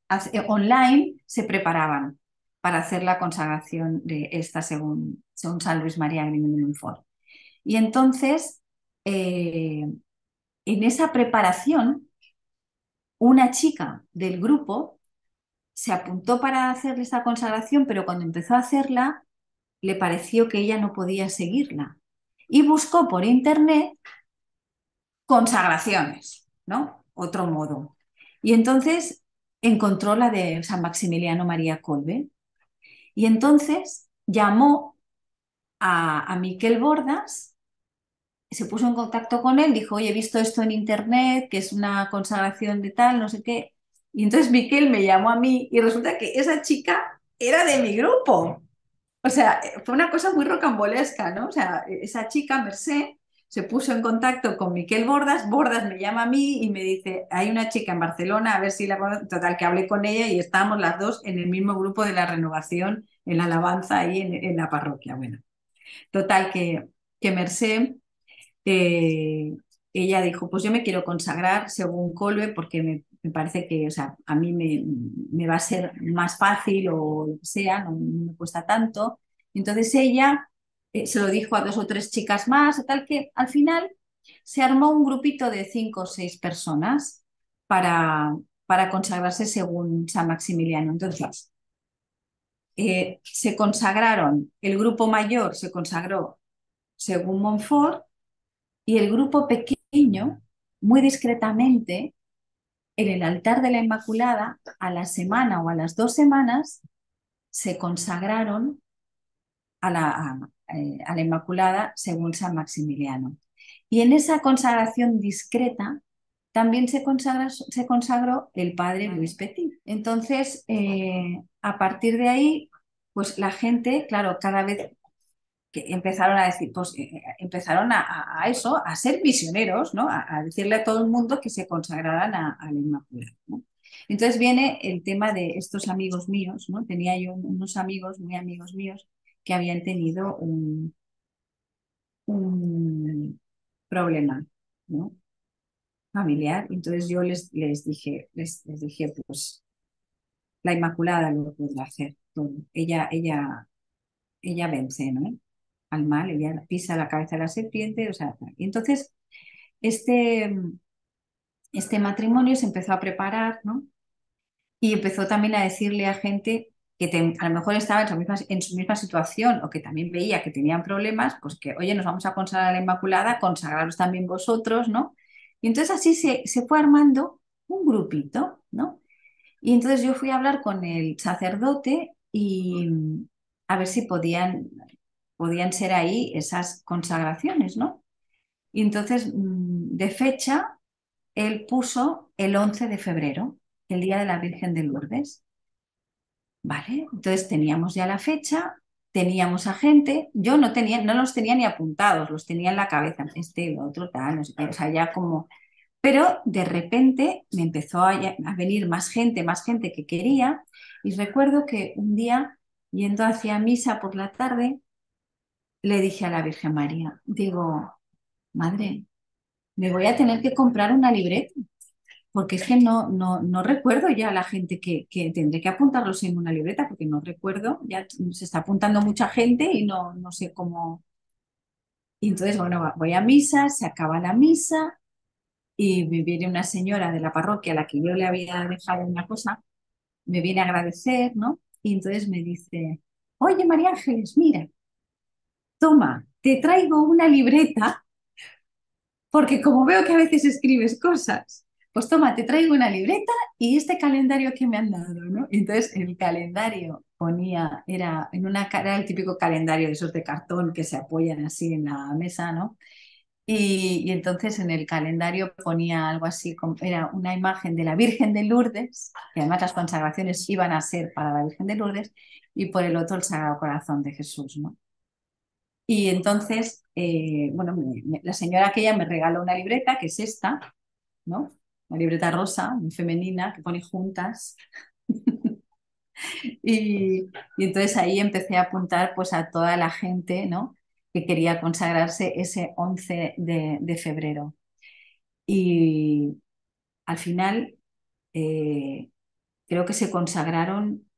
a, online se preparaban para hacer la consagración de esta según San Luis María Griñón de Montfort. Y entonces, en esa preparación, una chica del grupo se apuntó para hacerle esta consagración, pero cuando empezó a hacerla, le pareció que ella no podía seguirla. Y buscó por internet consagraciones, ¿no? Otro modo. Y entonces encontró la de San Maximiliano María Kolbe. Y entonces llamó a Miquel Bordas, se puso en contacto con él, dijo, oye, he visto esto en internet, que es una consagración de tal, no sé qué. Y entonces Miquel me llamó a mí y resulta que esa chica era de mi grupo. O sea, fue una cosa muy rocambolesca, ¿no? O sea, esa chica, Mercé, se puso en contacto con Miquel Bordas, Bordas me llama a mí y me dice, hay una chica en Barcelona, a ver si la conozco. Total, que hablé con ella y estábamos las dos en el mismo grupo de la renovación, en la alabanza ahí en la parroquia. Bueno, total, que Mercé, eh, ella dijo, pues yo me quiero consagrar según Colbe porque me parece que, o sea, a mí me va a ser más fácil o lo que sea, no me cuesta tanto. Entonces ella se lo dijo a 2 o 3 chicas más, tal que al final se armó un grupito de 5 o 6 personas para consagrarse según San Maximiliano. Entonces, se consagraron, el grupo mayor se consagró según Montfort y el grupo pequeño, muy discretamente, en el altar de la Inmaculada, a la semana o a las 2 semanas, se consagraron a la Inmaculada según San Maximiliano. Y en esa consagración discreta también se consagró el padre Luis Petit. Entonces, a partir de ahí, pues la gente, claro, cada vez que empezaron a decir, pues empezaron a eso, a ser misioneros, ¿no? A decirle a todo el mundo que se consagraran a la Inmaculada, ¿no? Entonces viene el tema de estos amigos míos, ¿no? Tenía yo unos amigos, muy amigos míos, que habían tenido un problema, ¿no? Familiar. Entonces yo les dije, pues la Inmaculada lo podrá hacer todo. Ella vence, ¿no? Al mal, ella pisa la cabeza de la serpiente, o sea, y entonces este, este matrimonio se empezó a preparar, ¿no? Y empezó también a decirle a gente que a lo mejor estaba en su misma situación o que también veía que tenían problemas, pues que, oye, nos vamos a consagrar a la Inmaculada, consagraros también vosotros, ¿no? Y entonces así se fue armando un grupito, ¿no? Y entonces yo fui a hablar con el sacerdote y a ver si podían ser ahí esas consagraciones, ¿no? Y entonces, de fecha, él puso el 11 de febrero, el Día de la Virgen de Lourdes. ¿Vale? Entonces teníamos ya la fecha, teníamos a gente, yo no los tenía ni apuntados, los tenía en la cabeza, el otro, tal, no sé qué, o sea, ya como... Pero de repente me empezó a venir más gente que quería, y recuerdo que un día, yendo hacia misa por la tarde, le dije a la Virgen María, digo, madre, me voy a tener que comprar una libreta, porque es que no recuerdo ya a la gente que tendré que apuntarlos en una libreta, porque no recuerdo, ya se está apuntando mucha gente y no sé cómo. Y entonces, bueno, voy a misa, se acaba la misa y me viene una señora de la parroquia a la que yo le había dejado una cosa, me viene a agradecer, ¿no? Y entonces me dice, oye, María Ángeles, mira, toma, te traigo una libreta porque como veo que a veces escribes cosas, pues toma, te traigo una libreta y este calendario que me han dado, ¿no? Entonces el calendario ponía, era el típico calendario de esos de cartón que se apoyan así en la mesa, ¿no? Y entonces en el calendario ponía algo así, era una imagen de la Virgen de Lourdes, y además las consagraciones iban a ser para la Virgen de Lourdes, y por el otro el Sagrado Corazón de Jesús, ¿no? Y entonces, bueno, la señora aquella me regaló una libreta, que es esta, ¿no? Una libreta rosa, muy femenina, que pone juntas. Y entonces ahí empecé a apuntar pues a toda la gente, ¿no? Que quería consagrarse ese 11 de febrero. Y al final, creo que se consagraron,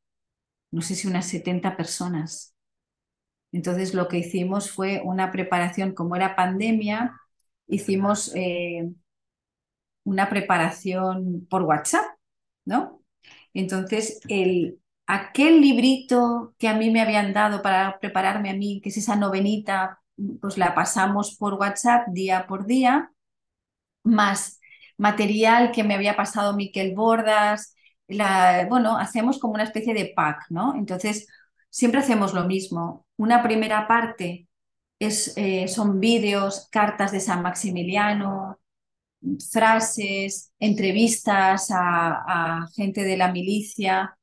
no sé si unas 70 personas. Entonces lo que hicimos fue una preparación, como era pandemia, hicimos una preparación por WhatsApp, ¿no? Entonces, aquel librito que a mí me habían dado para prepararme a mí, que es esa novenita, pues la pasamos por WhatsApp día por día, más material que me había pasado Miquel Bordas. Bueno, hacemos como una especie de pack, ¿no? Entonces, siempre hacemos lo mismo. Una primera parte son vídeos, cartas de San Maximiliano, frases, entrevistas a gente de la milicia.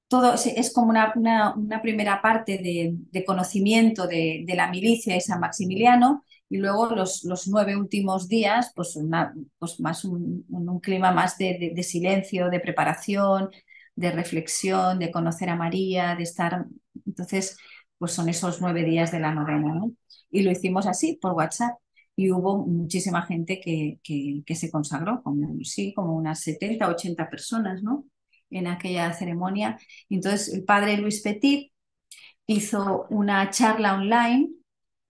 Todo es como una primera parte de conocimiento de la milicia y San Maximiliano, y luego los 9 últimos días, pues más un clima más de silencio, de preparación, de reflexión, de conocer a María, de estar. Entonces, pues son esos 9 días de la novena, ¿no? Y lo hicimos así, por WhatsApp. Y hubo muchísima gente que se consagró, como, sí, como unas 70 80 personas, ¿no? En aquella ceremonia. Entonces, el padre Luis Petit hizo una charla online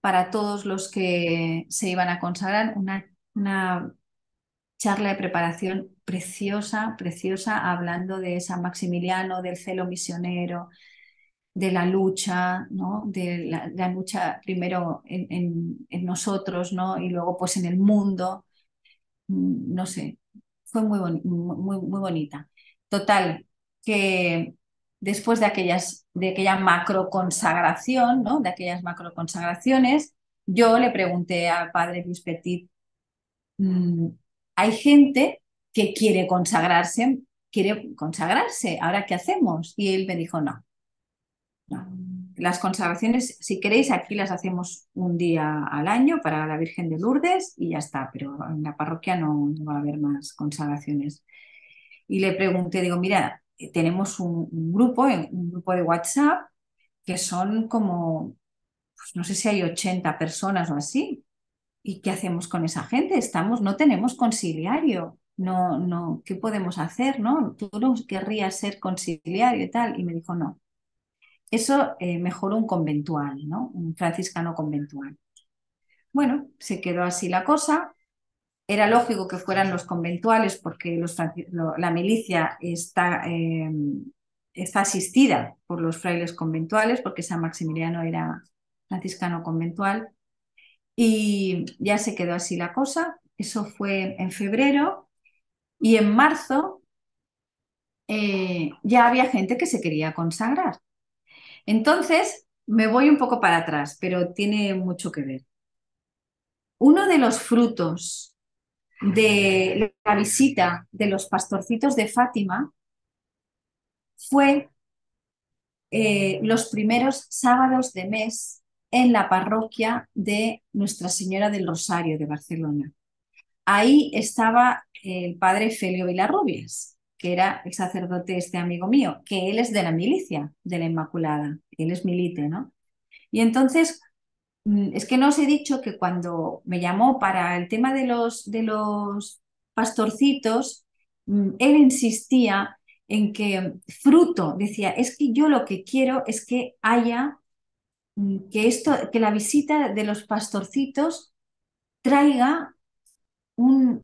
para todos los que se iban a consagrar, una charla de preparación preciosa, preciosa, hablando de San Maximiliano, del celo misionero, de la lucha, ¿no? De la lucha primero en nosotros, ¿no? Y luego pues en el mundo. No sé, fue muy bonita. Total, que después de aquella macro consagración, ¿no? De aquellas macro consagraciones, yo le pregunté al padre Luis Petit, mm, hay gente que quiere consagrarse, ¿ahora qué hacemos? Y él me dijo, no, no. Las consagraciones, si queréis, aquí las hacemos un día al año para la Virgen de Lourdes y ya está, pero en la parroquia no va a haber más consagraciones. Y le pregunté, digo, mira, tenemos un grupo de WhatsApp que son como, pues no sé si hay 80 personas o así. ¿Y qué hacemos con esa gente? No tenemos conciliario. No, no, ¿qué podemos hacer? ¿No? Tú no querrías ser conciliario y tal. Y me dijo, no. Eso mejor un conventual, ¿no? Un franciscano conventual. Bueno, se quedó así la cosa. Era lógico que fueran los conventuales porque la milicia está asistida por los frailes conventuales, porque San Maximiliano era franciscano conventual. Y ya se quedó así la cosa. Eso fue en febrero, y en marzo ya había gente que se quería consagrar. Entonces, me voy un poco para atrás, pero tiene mucho que ver. Uno de los frutos de la visita de los pastorcitos de Fátima fue los primeros sábados de mes en la parroquia de Nuestra Señora del Rosario de Barcelona. Ahí estaba el padre Felio Villarrubias, que era el sacerdote este amigo mío, que él es de la milicia de la Inmaculada, él es milite, ¿no? Y entonces, es que no os he dicho que cuando me llamó para el tema de los pastorcitos, él insistía en que decía, es que yo lo que quiero es que haya, que la visita de los pastorcitos traiga un,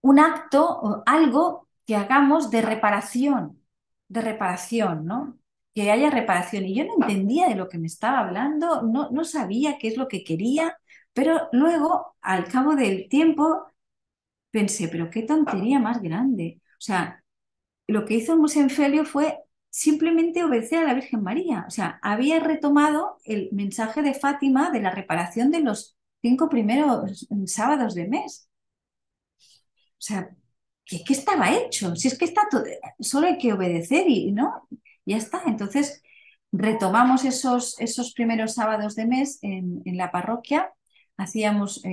un acto o algo que hagamos de reparación, ¿no? Que haya reparación. Y yo no entendía de lo que me estaba hablando, no sabía qué es lo que quería, pero luego, al cabo del tiempo, pensé, pero qué tontería más grande. O sea, lo que hizo el Musenfelio fue simplemente obedecer a la Virgen María. O sea, había retomado el mensaje de Fátima de la reparación de los 5 primeros sábados de mes. O sea, ¿qué estaba hecho? Si es que está todo, solo hay que obedecer y no, ya está. Entonces retomamos esos primeros sábados de mes en la parroquia, hacíamos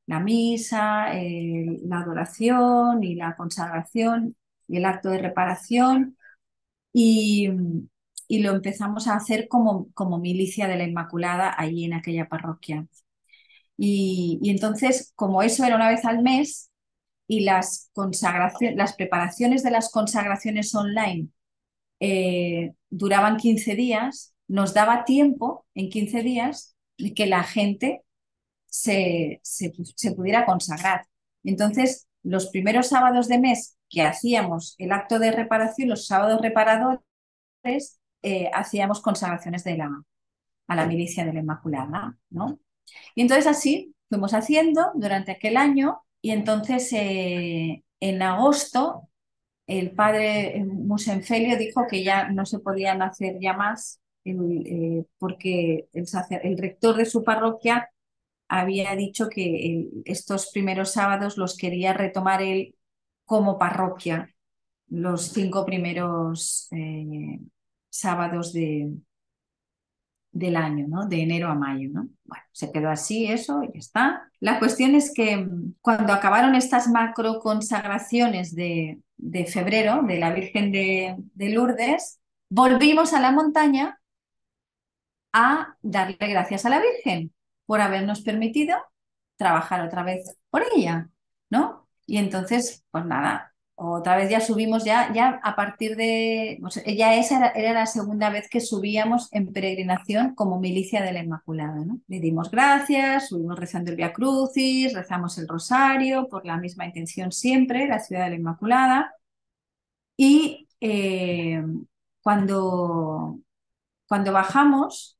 la misa, la adoración y la consagración y el acto de reparación, y, y lo empezamos a hacer como milicia de la Inmaculada allí en aquella parroquia. Y entonces, como eso era una vez al mes, y las preparaciones de las consagraciones online duraban 15 días, nos daba tiempo en 15 días de que la gente se pudiera consagrar. Entonces, los primeros sábados de mes que hacíamos el acto de reparación, los sábados reparadores, hacíamos consagraciones a la milicia de la Inmaculada, ¿no? Y entonces así fuimos haciendo durante aquel año y entonces en agosto el padre Musenfelio dijo que ya no se podían hacer ya más porque el rector de su parroquia había dicho que estos primeros sábados los quería retomar él como parroquia, los 5 primeros sábados del año, ¿no? De enero a mayo, ¿no? Bueno, se quedó así eso y ya está. La cuestión es que cuando acabaron estas macro consagraciones de febrero de la Virgen de Lourdes, volvimos a la montaña a darle gracias a la Virgen por habernos permitido trabajar otra vez por ella, ¿no? Y entonces, pues nada, otra vez ya subimos, ya a partir de, pues ya esa era la segunda vez que subíamos en peregrinación como milicia de la Inmaculada, ¿no? Le dimos gracias, subimos rezando el Vía Crucis, rezamos el Rosario por la misma intención siempre, la ciudad de la Inmaculada. Y cuando bajamos,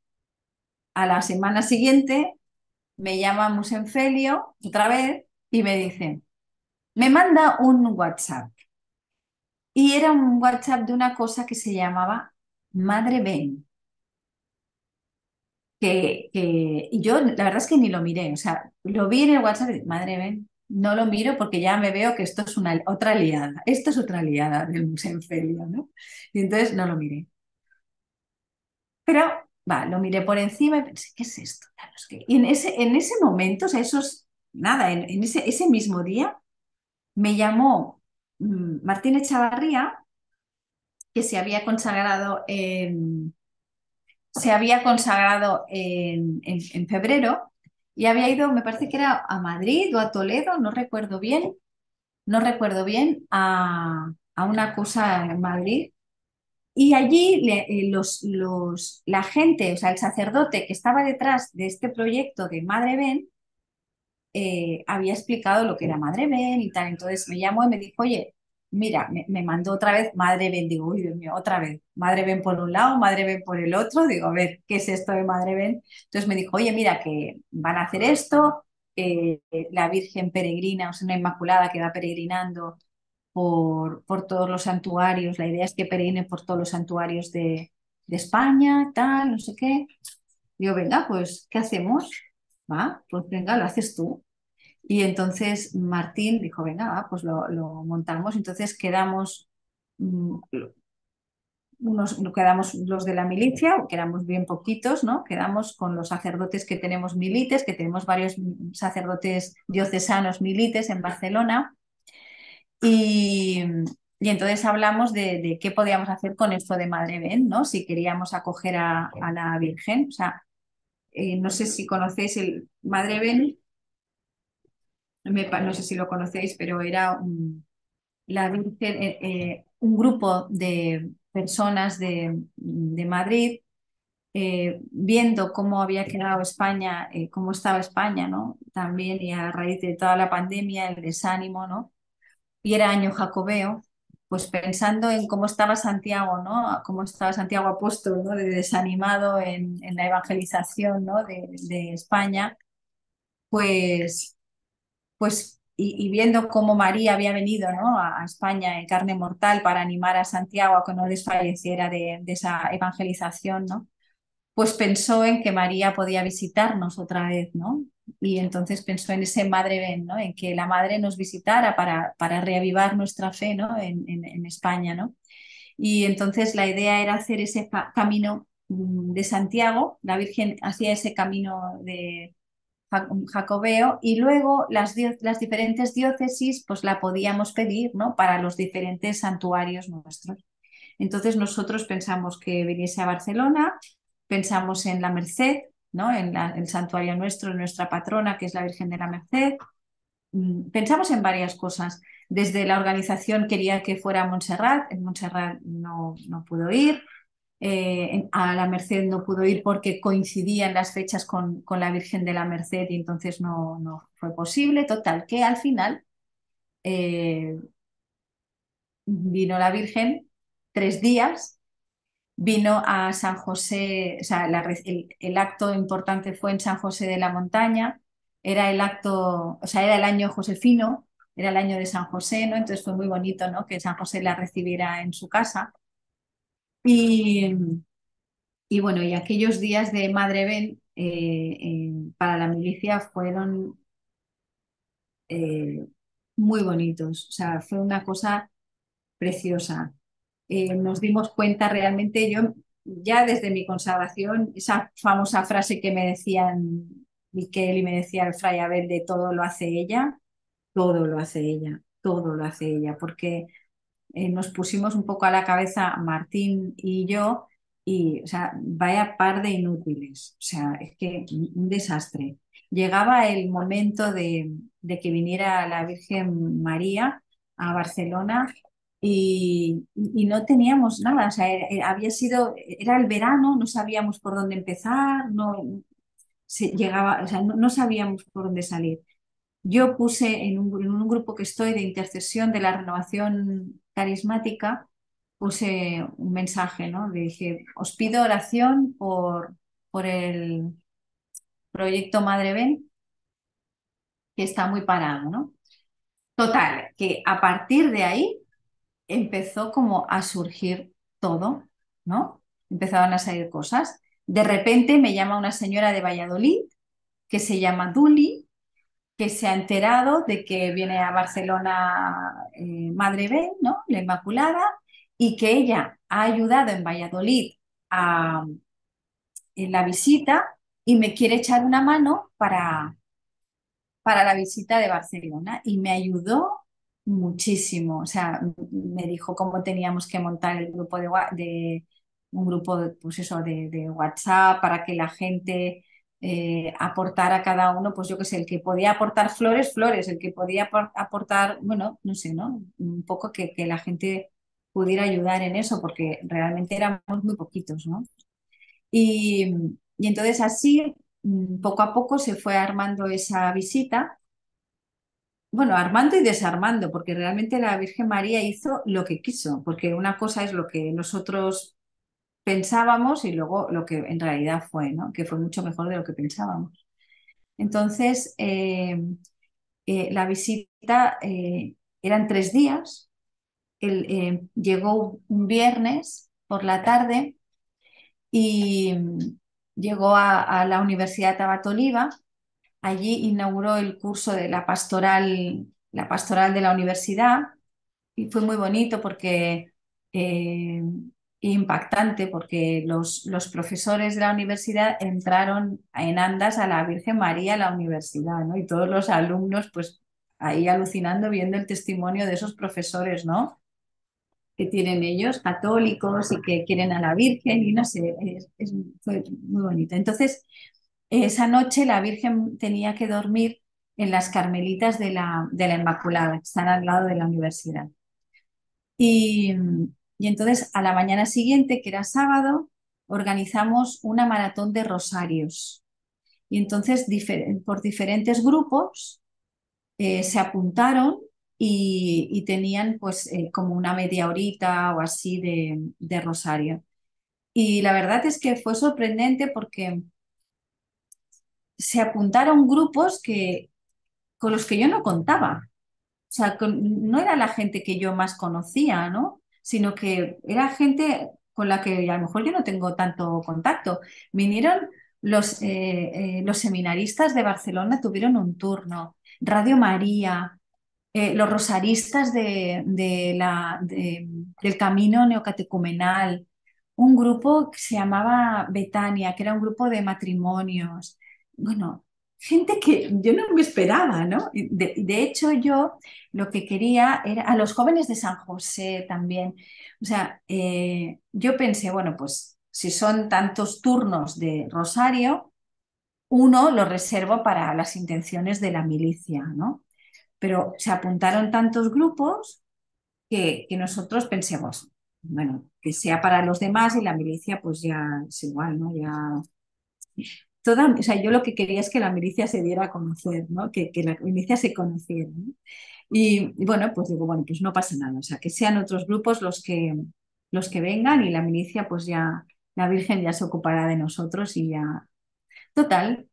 a la semana siguiente, me llama Musenfelio otra vez y me dice, me manda un WhatsApp. Y era un WhatsApp de una cosa que se llamaba Madre Ben. Y yo la verdad es que ni lo miré, o sea, lo vi en el WhatsApp y Madre Ben, no lo miro porque ya me veo que esto es otra liada, esto es otra liada del Musenfelio, ¿no? Y entonces no lo miré. Pero, va, lo miré por encima y pensé, ¿qué es esto? Claro, y en ese momento, o sea, nada, en ese mismo día, me llamó Martín Echavarría, que se había consagrado en febrero y había ido, me parece que era a Madrid o a Toledo, no recuerdo bien, a una cosa en Madrid. Y allí la gente, o sea, el sacerdote que estaba detrás de este proyecto de Madre Ben, había explicado lo que era Madre Ben y tal. Entonces me llamó y me dijo, oye, mira, me mandó otra vez Madre Ben. Digo, uy, Dios mío, otra vez. Madre Ben por un lado, Madre Ben por el otro. Digo, a ver, ¿qué es esto de Madre Ben? Entonces me dijo, oye, mira, que van a hacer esto. La Virgen peregrina, o sea, una Inmaculada que va peregrinando por todos los santuarios. La idea es que peregrine por todos los santuarios de España, tal, no sé qué. Digo, venga, pues, ¿qué hacemos? Va, pues venga, lo haces tú. Y entonces Martín dijo, venga, va, pues lo montamos. Entonces mm, quedamos los de la milicia, que éramos bien poquitos, ¿no? Quedamos con los sacerdotes que tenemos milites, que tenemos varios sacerdotes diocesanos milites en Barcelona. Y, y entonces hablamos de qué podíamos hacer con esto de Madre Ben, ¿no? Si queríamos acoger a la Virgen. O sea, no sé si conocéis el Madre Ben, no sé si lo conocéis, pero era la Virgen, un grupo de personas de Madrid, viendo cómo había quedado España, cómo estaba España, ¿no? También, y a raíz de toda la pandemia, el desánimo, ¿no? Y era año jacobeo, pues pensando en cómo estaba Santiago, ¿no? Cómo estaba Santiago Apóstol, ¿no? De desanimado en la evangelización, ¿no? de España, pues y viendo cómo María había venido, ¿no? a España en carne mortal para animar a Santiago a que no desfalleciera de esa evangelización, ¿no? Pues pensó en que María podía visitarnos otra vez, ¿no? Y entonces pensó en ese Madre Ven, ¿no? En que la Madre nos visitara para reavivar nuestra fe, ¿no? En España, ¿no? Y entonces la idea era hacer ese camino de Santiago, la Virgen hacía ese camino de jacobeo, y luego las diferentes diócesis pues la podíamos pedir, ¿no? Para los diferentes santuarios nuestros. Entonces nosotros pensamos que viniese a Barcelona, pensamos en la Merced, ¿no? En el santuario nuestro, nuestra patrona, que es la Virgen de la Merced, pensamos en varias cosas. Desde la organización quería que fuera a Montserrat, en Montserrat no pudo ir. A la Merced no pudo ir porque coincidían las fechas con la Virgen de la Merced y entonces no fue posible. Total, que al final eh, vino la Virgen 3 días, vino a San José, o sea, el acto importante fue en San José de la Montaña, era el acto, o sea, era el año josefino, era el año de San José, ¿no? Entonces fue muy bonito, ¿no? Que San José la recibiera en su casa. Y, y bueno, y aquellos días de Madre Ben para la milicia fueron eh, muy bonitos, o sea, fue una cosa preciosa. Nos dimos cuenta realmente, yo ya desde mi consagración, esa famosa frase que me decían Miquel y me decía el Fray Abel de todo lo hace ella, todo lo hace ella, todo lo hace ella, porque nos pusimos un poco a la cabeza Martín y yo y, o sea, vaya par de inútiles, o sea, es que un desastre. Llegaba el momento de que viniera la Virgen María a Barcelona y no teníamos nada, o sea, era el verano, no sabíamos por dónde empezar, llegaba, o sea, no sabíamos por dónde salir. Yo puse en un grupo que estoy de intercesión de la renovación carismática, puse un mensaje, ¿no? Le dije, os pido oración por el proyecto Madre Ven, que está muy parado, ¿no? Total, que a partir de ahí empezó como a surgir todo, ¿no? Empezaban a salir cosas. De repente me llama una señora de Valladolid que se llama Duli, que se ha enterado de que viene a Barcelona Madre Ben, ¿no? La Inmaculada, y que ella ha ayudado en Valladolid en la visita y me quiere echar una mano para la visita de Barcelona y me ayudó muchísimo. O sea, me dijo cómo teníamos que montar el grupo de un grupo pues eso, de WhatsApp para que la gente aportara cada uno, pues yo qué sé, el que podía aportar flores, flores, el que podía aportar, bueno, no sé, ¿no? Un poco que la gente pudiera ayudar en eso, porque realmente éramos muy poquitos, ¿no? Y, y entonces así, poco a poco se fue armando esa visita, bueno, armando y desarmando, porque realmente la Virgen María hizo lo que quiso, porque una cosa es lo que nosotros pensábamos y luego lo que en realidad fue, ¿no? Que fue mucho mejor de lo que pensábamos. Entonces, la visita eran 3 días, llegó un viernes por la tarde y llegó a la Universidad Tabata-Oliva. Allí inauguró el curso de la pastoral de la universidad y fue muy bonito porque eh, impactante porque los profesores de la universidad entraron en andas a la Virgen María a la universidad, ¿no? Y todos los alumnos, pues ahí alucinando viendo el testimonio de esos profesores, ¿no? Que tienen ellos, católicos y que quieren a la Virgen y no sé, fue muy bonito. Entonces, esa noche la Virgen tenía que dormir en las Carmelitas de la Inmaculada, que están al lado de la universidad. Y, y entonces a la mañana siguiente, que era sábado, organizamos una maratón de rosarios. Y entonces por diferentes grupos se apuntaron y tenían pues como una media horita o así de rosario. Y la verdad es que fue sorprendente porque se apuntaron grupos con los que yo no contaba. O sea, no era la gente que yo más conocía, ¿no? Sino que era gente con la que a lo mejor yo no tengo tanto contacto. Vinieron los seminaristas de Barcelona, tuvieron un turno. Radio María, los rosaristas del Camino Neocatecumenal, un grupo que se llamaba Betania, que era un grupo de matrimonios. Bueno, gente que yo no me esperaba, ¿no? De hecho, yo lo que quería era a los jóvenes de San José también. O sea, yo pensé, bueno, pues si son tantos turnos de rosario, uno lo reservo para las intenciones de la milicia, ¿no? pero se apuntaron tantos grupos que nosotros pensemos, bueno, que sea para los demás y la milicia pues ya es igual, ¿no? Ya o sea, yo lo que quería es que la milicia se diera a conocer, ¿no? Que la milicia se conociera, ¿no? Y bueno, pues digo, bueno, pues no pasa nada, o sea, que sean otros grupos los que vengan y la milicia, pues ya, la Virgen ya se ocupará de nosotros y ya. Total,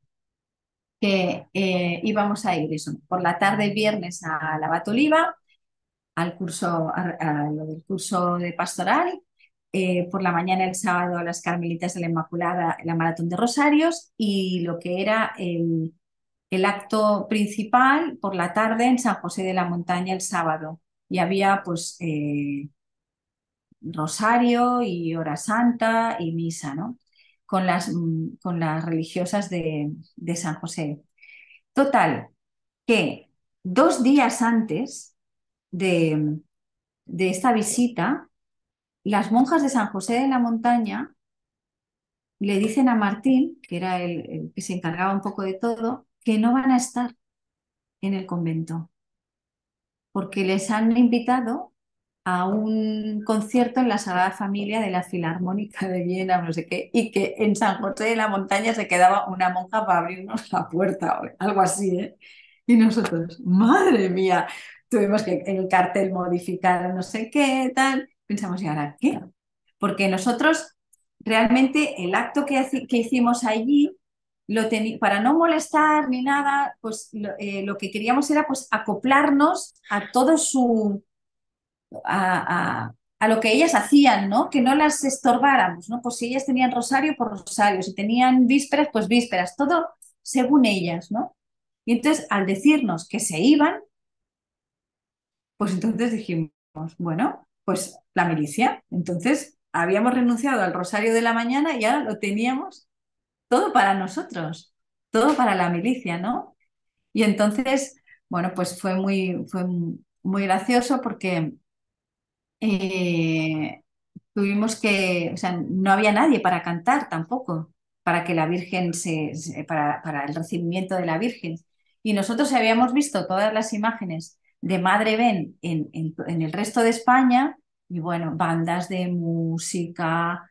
que íbamos a ir eso, por la tarde viernes a la Batoliva, al curso, a lo del curso de pastoral, por la mañana el sábado a las Carmelitas de la Inmaculada, la Maratón de Rosarios y lo que era el acto principal por la tarde en San José de la Montaña el sábado. Y había pues rosario y hora santa y misa, ¿no? Con las religiosas de San José. Total, que 2 días antes de esta visita, las monjas de San José de la Montaña le dicen a Martín, que era el que se encargaba un poco de todo, que no van a estar en el convento, porque les han invitado a un concierto en la Sagrada Familia de la Filarmónica de Viena, no sé qué, y que en San José de la Montaña se quedaba una monja para abrirnos la puerta, o algo así, ¿eh? Y nosotros, madre mía, tuvimos que el cartel modificar, no sé qué, tal. Pensamos, ¿y ahora qué? Porque nosotros realmente el acto que hicimos allí para no molestar ni nada, pues lo que queríamos era pues acoplarnos a todo a lo que ellas hacían, ¿no? Que no las estorbáramos, ¿no? Pues si ellas tenían rosario, pues rosario, si tenían vísperas, pues vísperas, todo según ellas, ¿no? Y entonces, al decirnos que se iban, pues entonces dijimos, bueno, pues la milicia. Entonces, habíamos renunciado al rosario de la mañana y ahora lo teníamos todo para nosotros, todo para la milicia, ¿no? Y entonces, bueno, pues fue muy gracioso porque eh, tuvimos que, o sea, no había nadie para cantar tampoco, para que la Virgen para el recibimiento de la Virgen. Y nosotros habíamos visto todas las imágenes de Madre Ben en el resto de España, y bueno, bandas de música,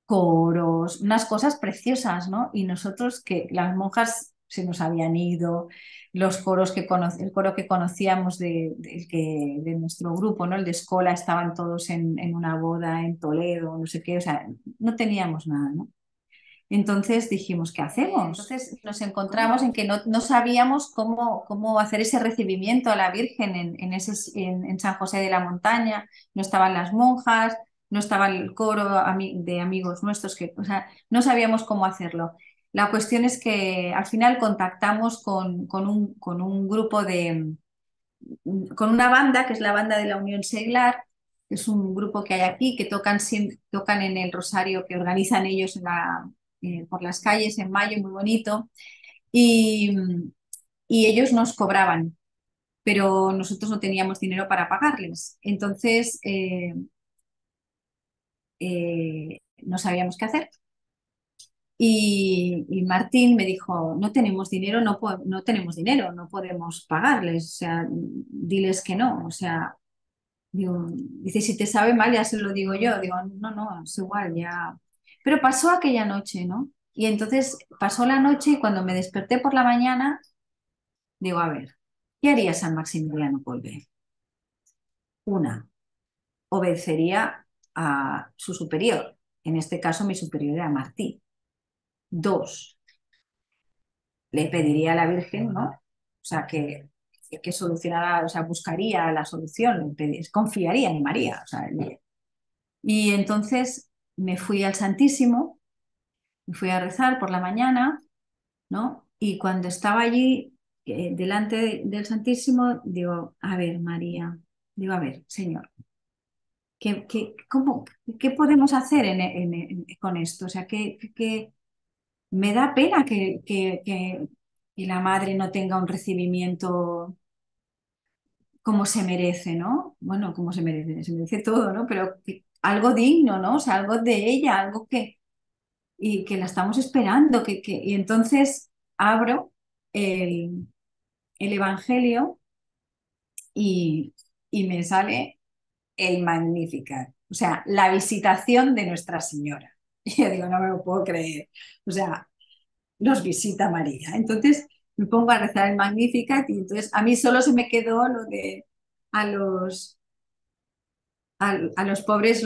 coros, unas cosas preciosas, ¿no? Y nosotros que las monjas se nos habían ido, los coros el coro que conocíamos de nuestro grupo, ¿no? El de Escola, estaban todos en una boda en Toledo, no sé qué, o sea, no teníamos nada, ¿no? Entonces dijimos, ¿qué hacemos? Entonces nos encontramos en que no sabíamos cómo hacer ese recibimiento a la Virgen en San José de la Montaña, no estaban las monjas, no estaba el coro de amigos nuestros, o sea, no sabíamos cómo hacerlo. La cuestión es que al final contactamos con un grupo con una banda, que es la banda de la Unión Seglar, que es un grupo que hay aquí, que tocan en el Rosario que organizan ellos por las calles en mayo, muy bonito, y, y ellos nos cobraban, pero nosotros no teníamos dinero para pagarles. Entonces, no sabíamos qué hacer. Y Martín me dijo, no tenemos dinero, no tenemos dinero, no podemos pagarles, o sea, diles que no, o sea, dice, si te sabe mal, ya se lo digo yo. Digo, no, no, es igual, ya. Pero pasó aquella noche, ¿no? Y entonces pasó la noche y cuando me desperté por la mañana, digo, a ver, ¿qué haría San Maximiliano Kolbe? Una, obedecería a su superior, en este caso mi superior era Martí. Dos, le pediría a la Virgen, ¿no? O sea, que solucionara, o sea, buscaría la solución, confiaría en María, o sea, y entonces me fui al Santísimo, me fui a rezar por la mañana, ¿no? Y cuando estaba allí, delante del Santísimo, digo, a ver, María, digo, a ver, Señor, ¿qué podemos hacer con esto? O sea, que me da pena que la madre no tenga un recibimiento como se merece, ¿no? Bueno, como se merece todo, ¿no? Pero algo digno, ¿no? O sea, algo de ella, algo y que la estamos esperando, y entonces abro el Evangelio y, y me sale el Magnificat, o sea, la visitación de Nuestra Señora. Y yo digo, no me lo puedo creer. O sea, nos visita María. Entonces me pongo a rezar el Magnificat y entonces a mí solo se me quedó lo de a los, a los pobres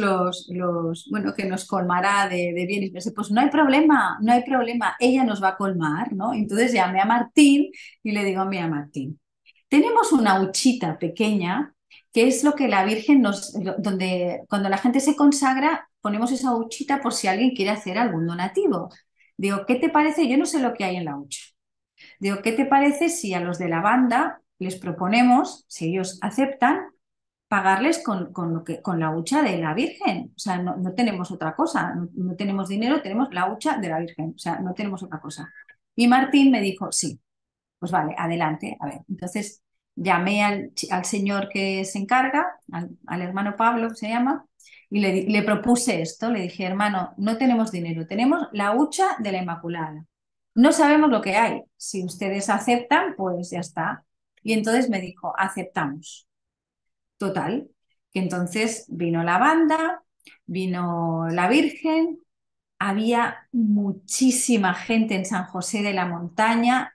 bueno, que nos colmará de bienes. Pensé, pues no hay problema, no hay problema, ella nos va a colmar, ¿no? Entonces llamé a Martín y le digo, mira Martín, tenemos una huchita pequeña que es lo que la Virgen donde cuando la gente se consagra, ponemos esa huchita por si alguien quiere hacer algún donativo. Digo, ¿qué te parece? Yo no sé lo que hay en la hucha. Digo, ¿qué te parece si a los de la banda les proponemos, si ellos aceptan, pagarles con la hucha de la Virgen? O sea, no tenemos otra cosa, no tenemos dinero, tenemos la hucha de la Virgen, o sea, no tenemos otra cosa. Y Martín me dijo, sí, pues vale, adelante. A ver, entonces llamé al señor que se encarga, al hermano Pablo, que se llama, y le propuse esto. Le dije, hermano, no tenemos dinero, tenemos la hucha de la Inmaculada. No sabemos lo que hay. Si ustedes aceptan, pues ya está. Y entonces me dijo, aceptamos. Total, que entonces vino la banda, vino la Virgen, había muchísima gente en San José de la Montaña,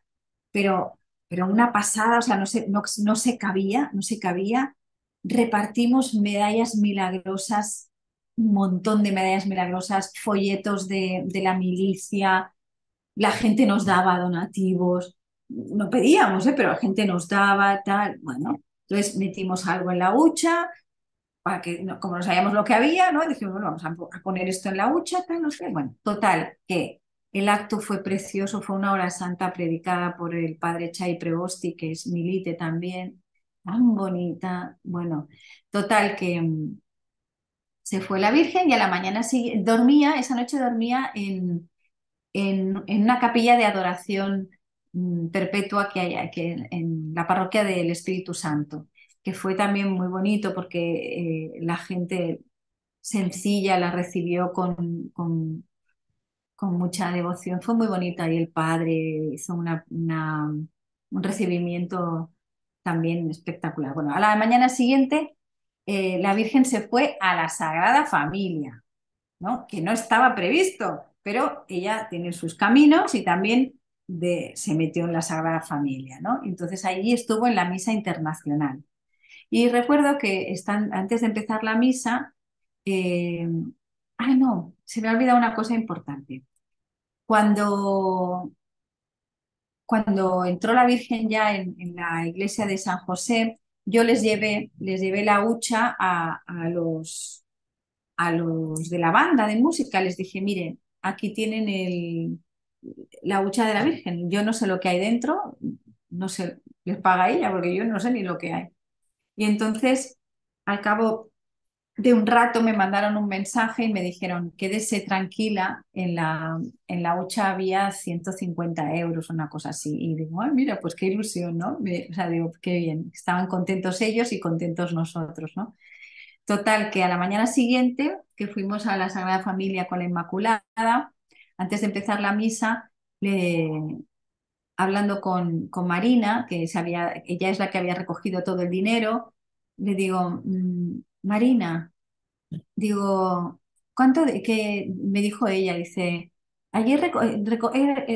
pero, pero una pasada, o sea, no se cabía, no se cabía. Repartimos medallas milagrosas, un montón de medallas milagrosas, folletos de la milicia, la gente nos daba donativos, no pedíamos, pero la gente nos daba, tal, bueno, entonces metimos algo en la hucha, para que, como no sabíamos lo que había, ¿no? Dijimos, bueno, vamos a poner esto en la hucha, tal, no sé. Bueno, total, que el acto fue precioso, fue una hora santa predicada por el padre Chay Prevosti, que es milite también, tan bonita. Bueno, total, que se fue la Virgen y a la mañana siguiente, esa noche dormía en una capilla de adoración perpetua que hay aquí en la parroquia del Espíritu Santo, que fue también muy bonito porque la gente sencilla la recibió con mucha devoción. Fue muy bonita y el padre hizo un recibimiento también espectacular. Bueno, a la mañana siguiente la Virgen se fue a la Sagrada Familia, ¿no? Que no estaba previsto, pero ella tiene sus caminos y también se metió en la Sagrada Familia, ¿no? Entonces allí estuvo en la misa internacional. Y recuerdo que antes de empezar la misa, eh, ay no, se me ha olvidado una cosa importante. Cuando, cuando entró la Virgen ya en la iglesia de San José, yo les llevé la hucha a los de la banda de música, les dije, miren, aquí tienen la hucha de la Virgen, yo no sé lo que hay dentro, no sé, les paga ella porque yo no sé ni lo que hay. Y entonces, al cabo de un rato me mandaron un mensaje y me dijeron, quédese tranquila, en la hucha había 150 euros, una cosa así. Y digo, ay, mira, pues qué ilusión, ¿no? O sea, digo, qué bien, estaban contentos ellos y contentos nosotros, ¿no? Total, que a la mañana siguiente, que fuimos a la Sagrada Familia con la Inmaculada, antes de empezar la misa, hablando con Marina, ella es la que había recogido todo el dinero, le digo, Marina, digo, que me dijo ella? Dice, ayer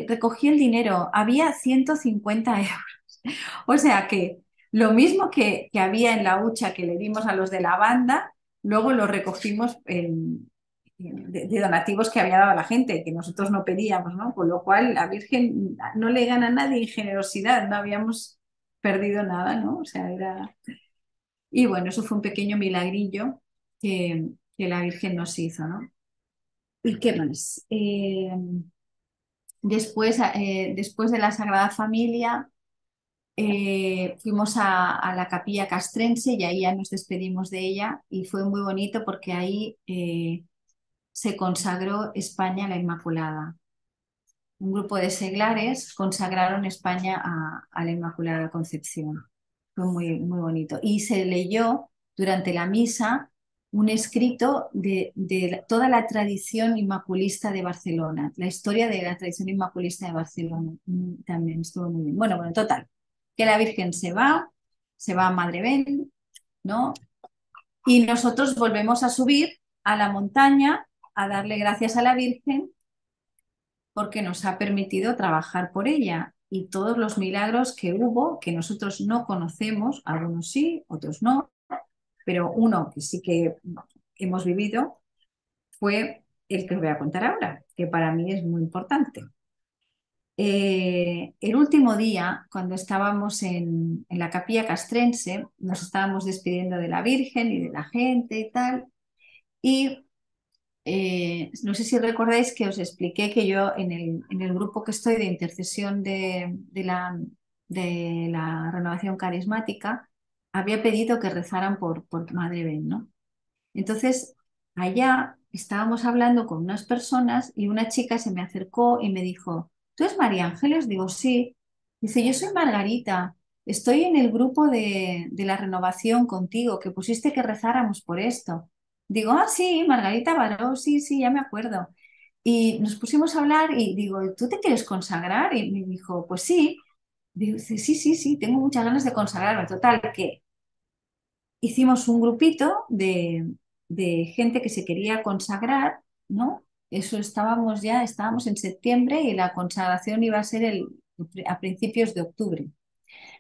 recogí el dinero, había 150 euros. O sea que lo mismo que había en la hucha que le dimos a los de la banda, luego lo recogimos de donativos que había dado la gente, que nosotros no pedíamos, ¿no? Con lo cual la Virgen no le gana a nadie en generosidad, no habíamos perdido nada, ¿no? O sea, era... Y bueno, eso fue un pequeño milagrillo que la Virgen nos hizo, ¿no? ¿Y qué más? Después de la Sagrada Familia, fuimos a la Capilla Castrense y ahí ya nos despedimos de ella y fue muy bonito porque ahí se consagró España a la Inmaculada. Un grupo de seglares consagraron España a la Inmaculada Concepción. Fue muy, muy bonito. Y se leyó durante la misa un escrito de toda la tradición inmaculista de Barcelona, la historia de la tradición inmaculista de Barcelona. También estuvo muy bien. Bueno, total, que la Virgen se va a Madrevén, ¿no? Y nosotros volvemos a subir a la montaña a darle gracias a la Virgen porque nos ha permitido trabajar por ella y todos los milagros que hubo, que nosotros no conocemos, algunos sí, otros no, pero uno que sí que hemos vivido fue el que os voy a contar ahora, que para mí es muy importante. El último día, cuando estábamos en la capilla castrense, nos estábamos despidiendo de la Virgen y de la gente y tal, y no sé si recordáis que os expliqué que yo en el grupo que estoy de intercesión de la renovación carismática había pedido que rezaran por Madre Ben, ¿no? Entonces, allá estábamos hablando con unas personas y una chica se me acercó y me dijo, ¿tú eres María Ángeles? Digo, sí. Dice, yo soy Margarita, estoy en el grupo de la renovación contigo, que pusiste que rezáramos por esto. Digo, ah, sí, Margarita Baró, sí, sí, ya me acuerdo. Y nos pusimos a hablar y digo, ¿tú te quieres consagrar? Y me dijo, pues sí. Dice, sí, sí, sí, tengo muchas ganas de consagrarme. Total, que hicimos un grupito de gente que se quería consagrar, ¿no? Eso estábamos en septiembre y la consagración iba a ser a principios de octubre.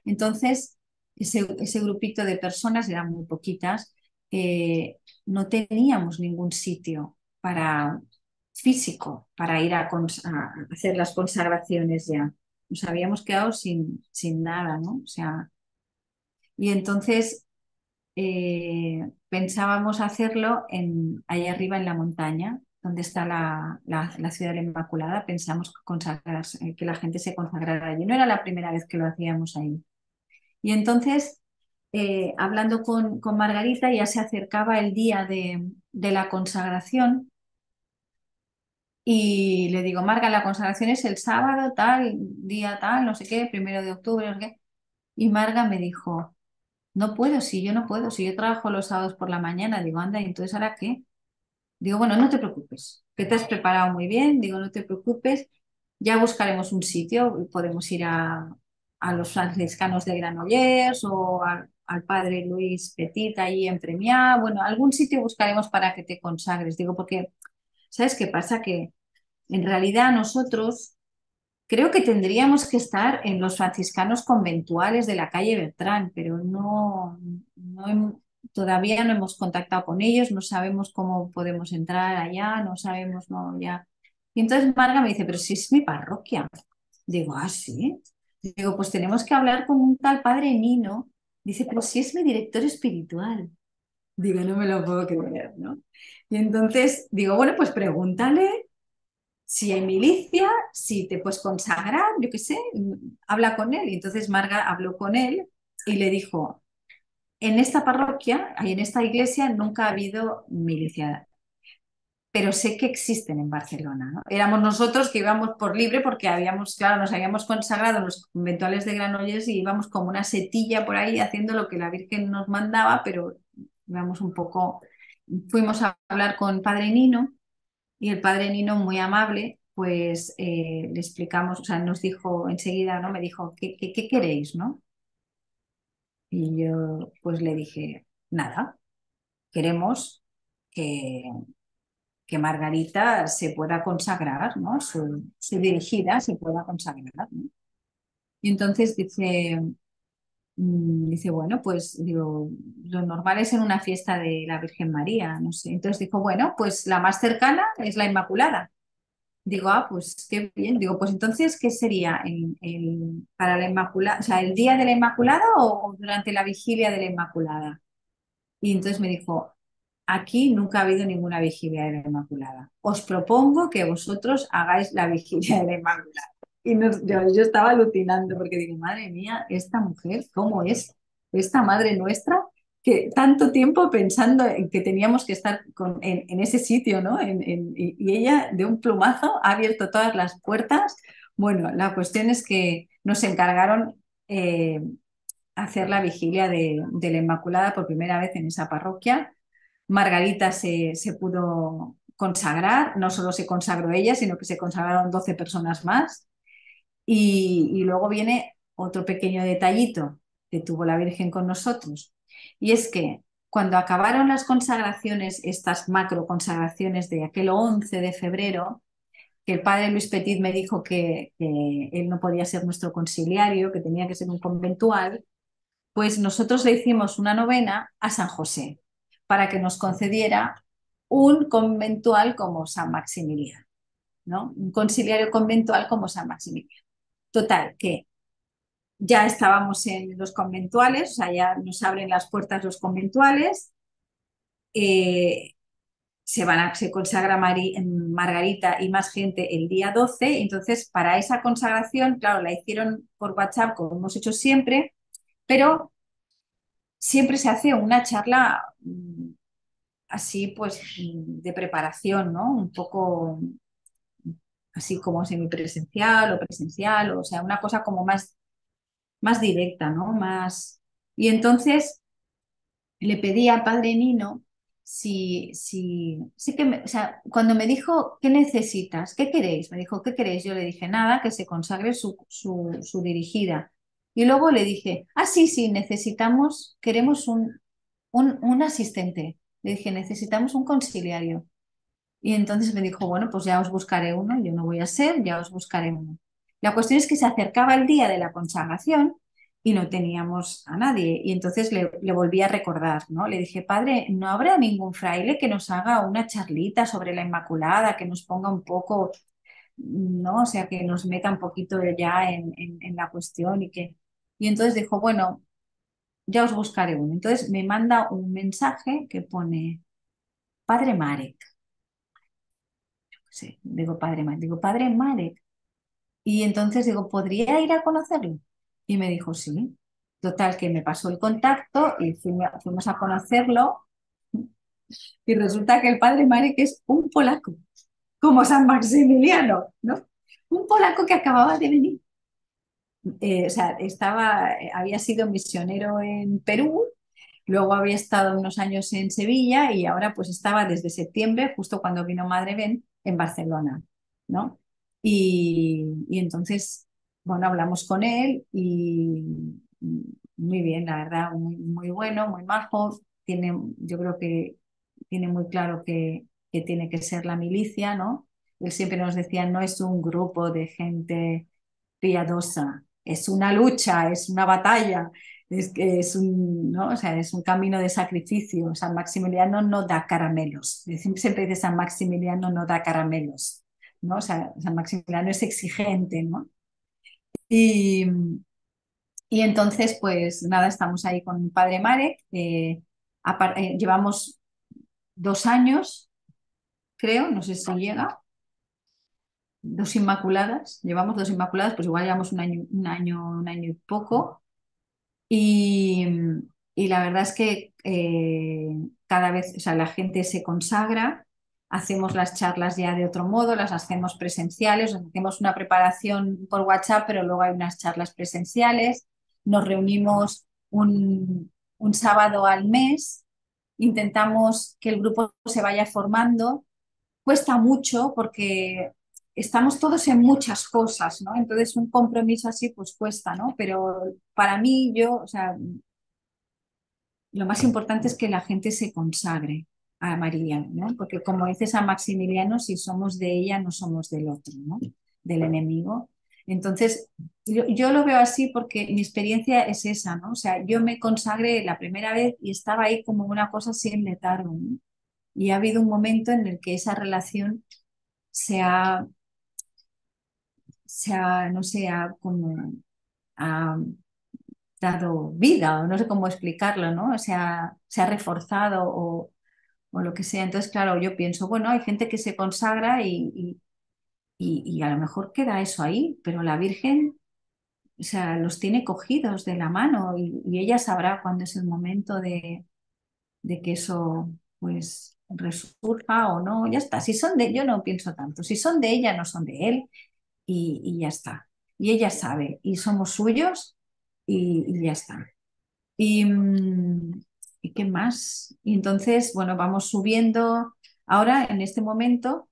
Entonces, ese grupito de personas, eran muy poquitas, no teníamos ningún sitio físico para ir a hacer las consagraciones ya. Nos habíamos quedado sin nada, ¿no? O sea, y entonces pensábamos hacerlo ahí arriba en la montaña, donde está la ciudad de la Inmaculada. Pensamos que la gente se consagrara allí. No era la primera vez que lo hacíamos ahí. Y entonces, hablando con Margarita, ya se acercaba el día de la consagración y le digo, Marga, la consagración es el sábado, tal, día tal, no sé qué, 1 de octubre, no sé qué. Y Marga me dijo, no puedo, si yo no puedo, si yo trabajo los sábados por la mañana. Digo, anda, ¿y entonces ahora qué? Digo, bueno, no te preocupes, que te has preparado muy bien. Digo, no te preocupes, ya buscaremos un sitio, podemos ir a los franciscanos de Granollers o al padre Luis Petit ahí en Premiá. Bueno, algún sitio buscaremos para que te consagres. Digo, porque, ¿sabes qué pasa? Que en realidad nosotros creo que tendríamos que estar en los franciscanos conventuales de la calle Bertrán, pero todavía no hemos contactado con ellos, no sabemos cómo podemos entrar allá, no sabemos, no, ya. Y entonces Marga me dice, pero si es mi parroquia. Digo, ah, sí. Digo, pues tenemos que hablar con un tal padre Nino. Dice, pero si es mi director espiritual. Digo, no me lo puedo creer, ¿no? Y entonces digo, bueno, pues pregúntale si hay milicia, si te puedes consagrar, yo qué sé, habla con él. Y entonces Marga habló con él y le dijo, en esta parroquia, en esta iglesia, nunca ha habido milicia, pero sé que existen en Barcelona, ¿no? Éramos nosotros que íbamos por libre porque claro, nos habíamos consagrado en los conventuales de Granollers y íbamos como una setilla por ahí haciendo lo que la Virgen nos mandaba, pero íbamos un poco, fuimos a hablar con Padre Nino. Y el padre Nino, muy amable, pues le explicamos, o sea, nos dijo enseguida, ¿no? Me dijo, ¿qué queréis, no? Y yo pues le dije, nada, queremos que, que Margarita se pueda consagrar, ¿no? Su dirigida se pueda consagrar, ¿no? Y entonces dice, bueno, pues digo, lo normal es en una fiesta de la Virgen María, no sé. Entonces dijo, bueno, pues la más cercana es la Inmaculada. Digo, ah, pues qué bien. Digo, pues entonces, ¿qué sería para la Inmaculada? O sea, ¿el día de la Inmaculada o durante la vigilia de la Inmaculada? Y entonces me dijo, aquí nunca ha habido ninguna vigilia de la Inmaculada. Os propongo que vosotros hagáis la vigilia de la Inmaculada. Y yo estaba alucinando porque digo, madre mía, esta mujer, ¿cómo es? Esta madre nuestra, que tanto tiempo pensando en que teníamos que estar en ese sitio, ¿no? Y ella de un plumazo ha abierto todas las puertas. Bueno, la cuestión es que nos encargaron hacer la vigilia de la Inmaculada por primera vez en esa parroquia. Margarita se pudo consagrar, no solo se consagró ella, sino que se consagraron 12 personas más. Y luego viene otro pequeño detallito. que tuvo la Virgen con nosotros. Y es que cuando acabaron las consagraciones, estas macro consagraciones de aquel 11 de febrero, que el padre Luis Petit me dijo que él no podía ser nuestro conciliario, que tenía que ser un conventual, pues nosotros le hicimos una novena a San José para que nos concediera un conventual como San Maximiliano, ¿no? Un conciliario conventual como San Maximiliano. Total, que ya estábamos en los conventuales, o sea, ya nos abren las puertas los conventuales, eh, se consagra Margarita y más gente el día 12, entonces para esa consagración, claro, la hicieron por WhatsApp como hemos hecho siempre, pero siempre se hace una charla así pues de preparación, ¿no? Un poco así como semipresencial o presencial, o sea, una cosa como más directa, ¿no? Más... Y entonces le pedí al padre Nino sí que o sea, cuando me dijo, ¿qué necesitas? ¿Qué queréis? Me dijo, ¿qué queréis? Yo le dije, nada, que se consagre su dirigida. Y luego le dije, sí, necesitamos, queremos un asistente. Le dije, necesitamos un conciliario. Y entonces me dijo, bueno, pues ya os buscaré uno, yo no voy a ser, ya os buscaré uno. La cuestión es que se acercaba el día de la consagración y no teníamos a nadie. Y entonces le volví a recordar, ¿no? Le dije, padre, ¿no habrá ningún fraile que nos haga una charlita sobre la Inmaculada, que nos ponga un poco, ¿no? O sea, que nos meta un poquito ya en la cuestión y que... Y entonces dijo, bueno, ya os buscaré uno. Entonces me manda un mensaje que pone, padre Marek. Sí, digo, padre Marek. Y entonces digo, ¿podría ir a conocerlo? Y me dijo, sí. Total, que me pasó el contacto y fuimos a conocerlo. Y resulta que el padre Marek es un polaco, como San Maximiliano, ¿no? Un polaco que acababa de venir. O sea, había sido misionero en Perú. Luego había estado unos años en Sevilla y ahora pues estaba desde septiembre, justo cuando vino Madre Ben, en Barcelona, ¿no? Y entonces, bueno, hablamos con él y muy bien, la verdad, muy bueno, muy majo. Yo creo que tiene muy claro que tiene que ser la milicia, ¿no? Él siempre nos decía, no es un grupo de gente piadosa, es una lucha, es una batalla, es que es un, ¿no? O sea, es un camino de sacrificio. San Maximiliano no da caramelos. Siempre dice San Maximiliano no da caramelos, ¿no? O sea, San Maximiliano es exigente, ¿no? Y, y entonces, pues nada, estamos ahí con Padre Marek. Llevamos 2 años, creo, no sé si llega, llevamos 2 Inmaculadas, pues igual llevamos un año y poco. Y, y la verdad es que cada vez, o sea, la gente se consagra, hacemos las charlas ya de otro modo, las hacemos presenciales, hacemos una preparación por WhatsApp, pero luego hay unas charlas presenciales, nos reunimos un sábado al mes, intentamos que el grupo se vaya formando. Cuesta mucho porque estamos todos en muchas cosas, ¿no? Entonces un compromiso así pues cuesta, ¿no? Pero para mí o sea, lo más importante es que la gente se consagre a María, ¿no? Porque como dice San Maximiliano, si somos de ella, no somos del otro, ¿no? Del enemigo. Entonces, yo lo veo así porque mi experiencia es esa, ¿no? O sea, yo me consagré la primera vez y estaba ahí como una cosa así en letargo, ¿no? Y ha habido un momento en el que esa relación se ha, no sé, ha dado vida, o no sé cómo explicarlo, ¿no? Se ha reforzado o lo que sea. Entonces, claro, yo pienso, bueno, hay gente que se consagra y a lo mejor queda eso ahí, pero la Virgen, o sea, los tiene cogidos de la mano y ella sabrá cuándo es el momento de que eso, pues, resurja o no, ya está. Si son yo no pienso tanto, si son de ella, no son de él y ya está. Y ella sabe, y somos suyos y ya está. Y, ¿y qué más? Y entonces, bueno, vamos subiendo, ahora en este momento,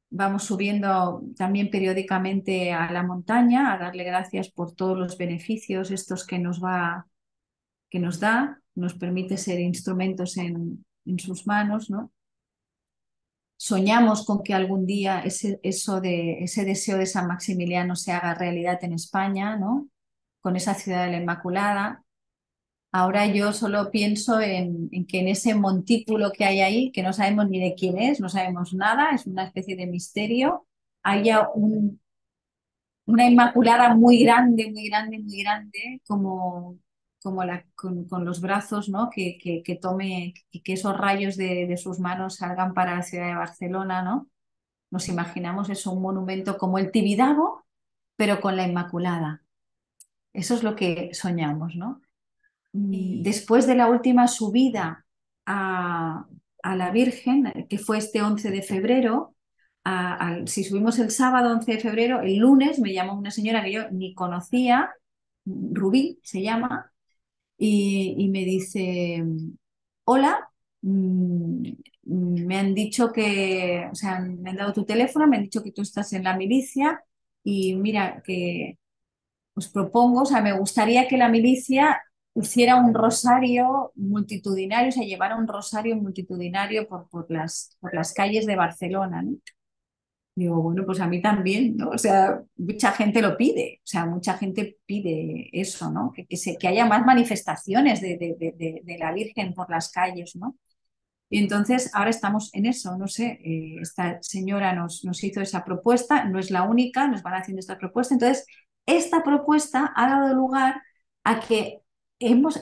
vamos subiendo también periódicamente a la montaña a darle gracias por todos los beneficios estos que nos va. que nos da, nos permite ser instrumentos en sus manos, ¿no? Soñamos con que algún día ese deseo de San Maximiliano se haga realidad en España, ¿no? Con esa ciudad de la Inmaculada. Ahora yo solo pienso en que en ese montículo que hay ahí, que no sabemos ni de quién es, no sabemos nada, es una especie de misterio, haya una Inmaculada muy grande, muy grande, muy grande, con los brazos, ¿no? Que tome, que esos rayos de sus manos salgan para la ciudad de Barcelona, ¿no? Nos imaginamos eso, un monumento como el Tibidabo, pero con la Inmaculada. Eso es lo que soñamos, ¿no? Y Después de la última subida a, a la Virgen, que fue este 11 de febrero, si subimos el sábado 11 de febrero, el lunes me llamó una señora que yo ni conocía, Rubí se llama, y me dice, hola, mm, me han dicho que, o sea, me han dado tu teléfono, me han dicho que tú estás en la milicia y mira, que os propongo, o sea, me gustaría que la milicia hiciera un rosario multitudinario, o sea, llevara un rosario multitudinario por las calles de Barcelona, ¿no? Digo, bueno, pues a mí también, ¿no? O sea, mucha gente lo pide, o sea, mucha gente pide eso, ¿no? Que haya más manifestaciones de la Virgen por las calles, ¿no? Y entonces ahora estamos en eso, no sé, esta señora nos hizo esa propuesta, no es la única, nos van haciendo esta propuesta. Entonces, esta propuesta ha dado lugar a que hemos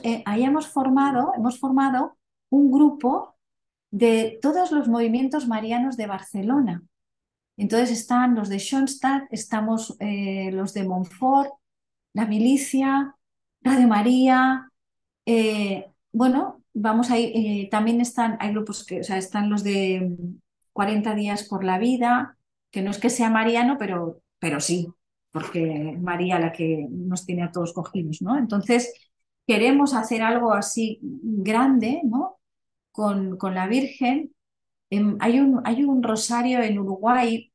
formado un grupo de todos los movimientos marianos de Barcelona. Entonces están los de Schoenstatt, estamos los de Montfort, la milicia, Radio María, bueno, vamos ahí, también hay grupos que, o sea, están los de 40 días por la vida, que no es que sea mariano, pero sí, porque es María la que nos tiene a todos cogidos, ¿no? Entonces, queremos hacer algo así grande, ¿no? Con la Virgen. Hay un rosario en Uruguay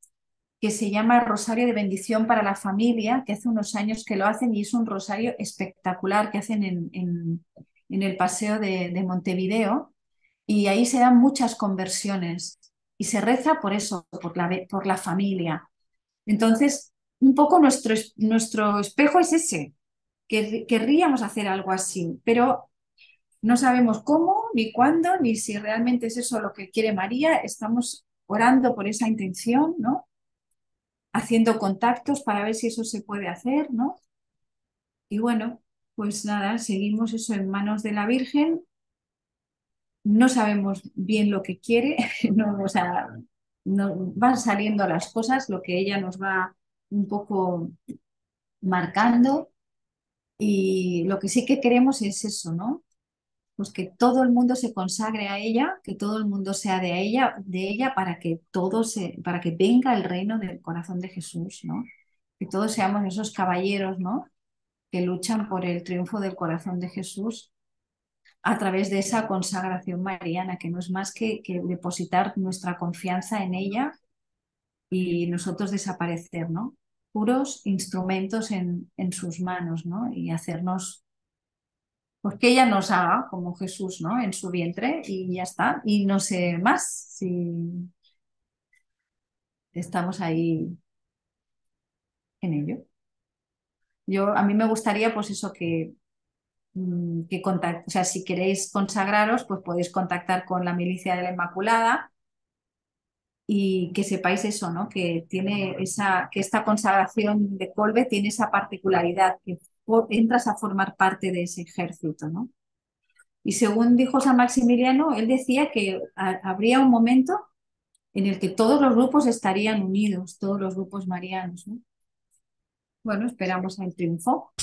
que se llama Rosario de Bendición para la Familia, que hace unos años que lo hacen y es un rosario espectacular que hacen en el Paseo de Montevideo y ahí se dan muchas conversiones y se reza por eso, por la familia. Entonces, un poco nuestro espejo es ese, que querríamos hacer algo así, pero no sabemos cómo, ni cuándo, ni si realmente es eso lo que quiere María. Estamos orando por esa intención, ¿no? Haciendo contactos para ver si eso se puede hacer, ¿no? Y bueno, pues nada, seguimos eso en manos de la Virgen. No sabemos bien lo que quiere, no, o sea, no, van saliendo las cosas, lo que ella nos va un poco marcando y lo que sí que queremos es eso, ¿no? Pues que todo el mundo se consagre a ella, que todo el mundo sea de ella para que para que venga el reino del corazón de Jesús, ¿no? Que todos seamos esos caballeros, ¿no? Que luchan por el triunfo del corazón de Jesús a través de esa consagración mariana, que no es más que depositar nuestra confianza en ella y nosotros desaparecer, ¿no? Puros instrumentos en sus manos, ¿no? Y hacernos, pues que ella nos haga como Jesús, ¿no? En su vientre y ya está. Y no sé más si estamos ahí en ello. A mí me gustaría, pues eso, o sea, si queréis consagraros, pues podéis contactar con la Milicia de la Inmaculada y que sepáis eso, ¿no? Que esta consagración de Colbe tiene esa particularidad, que entras a formar parte de ese ejército, ¿no? Y según dijo San Maximiliano, él decía que habría un momento en el que todos los grupos estarían unidos, todos los grupos marianos, ¿no? Bueno, esperamos el triunfo.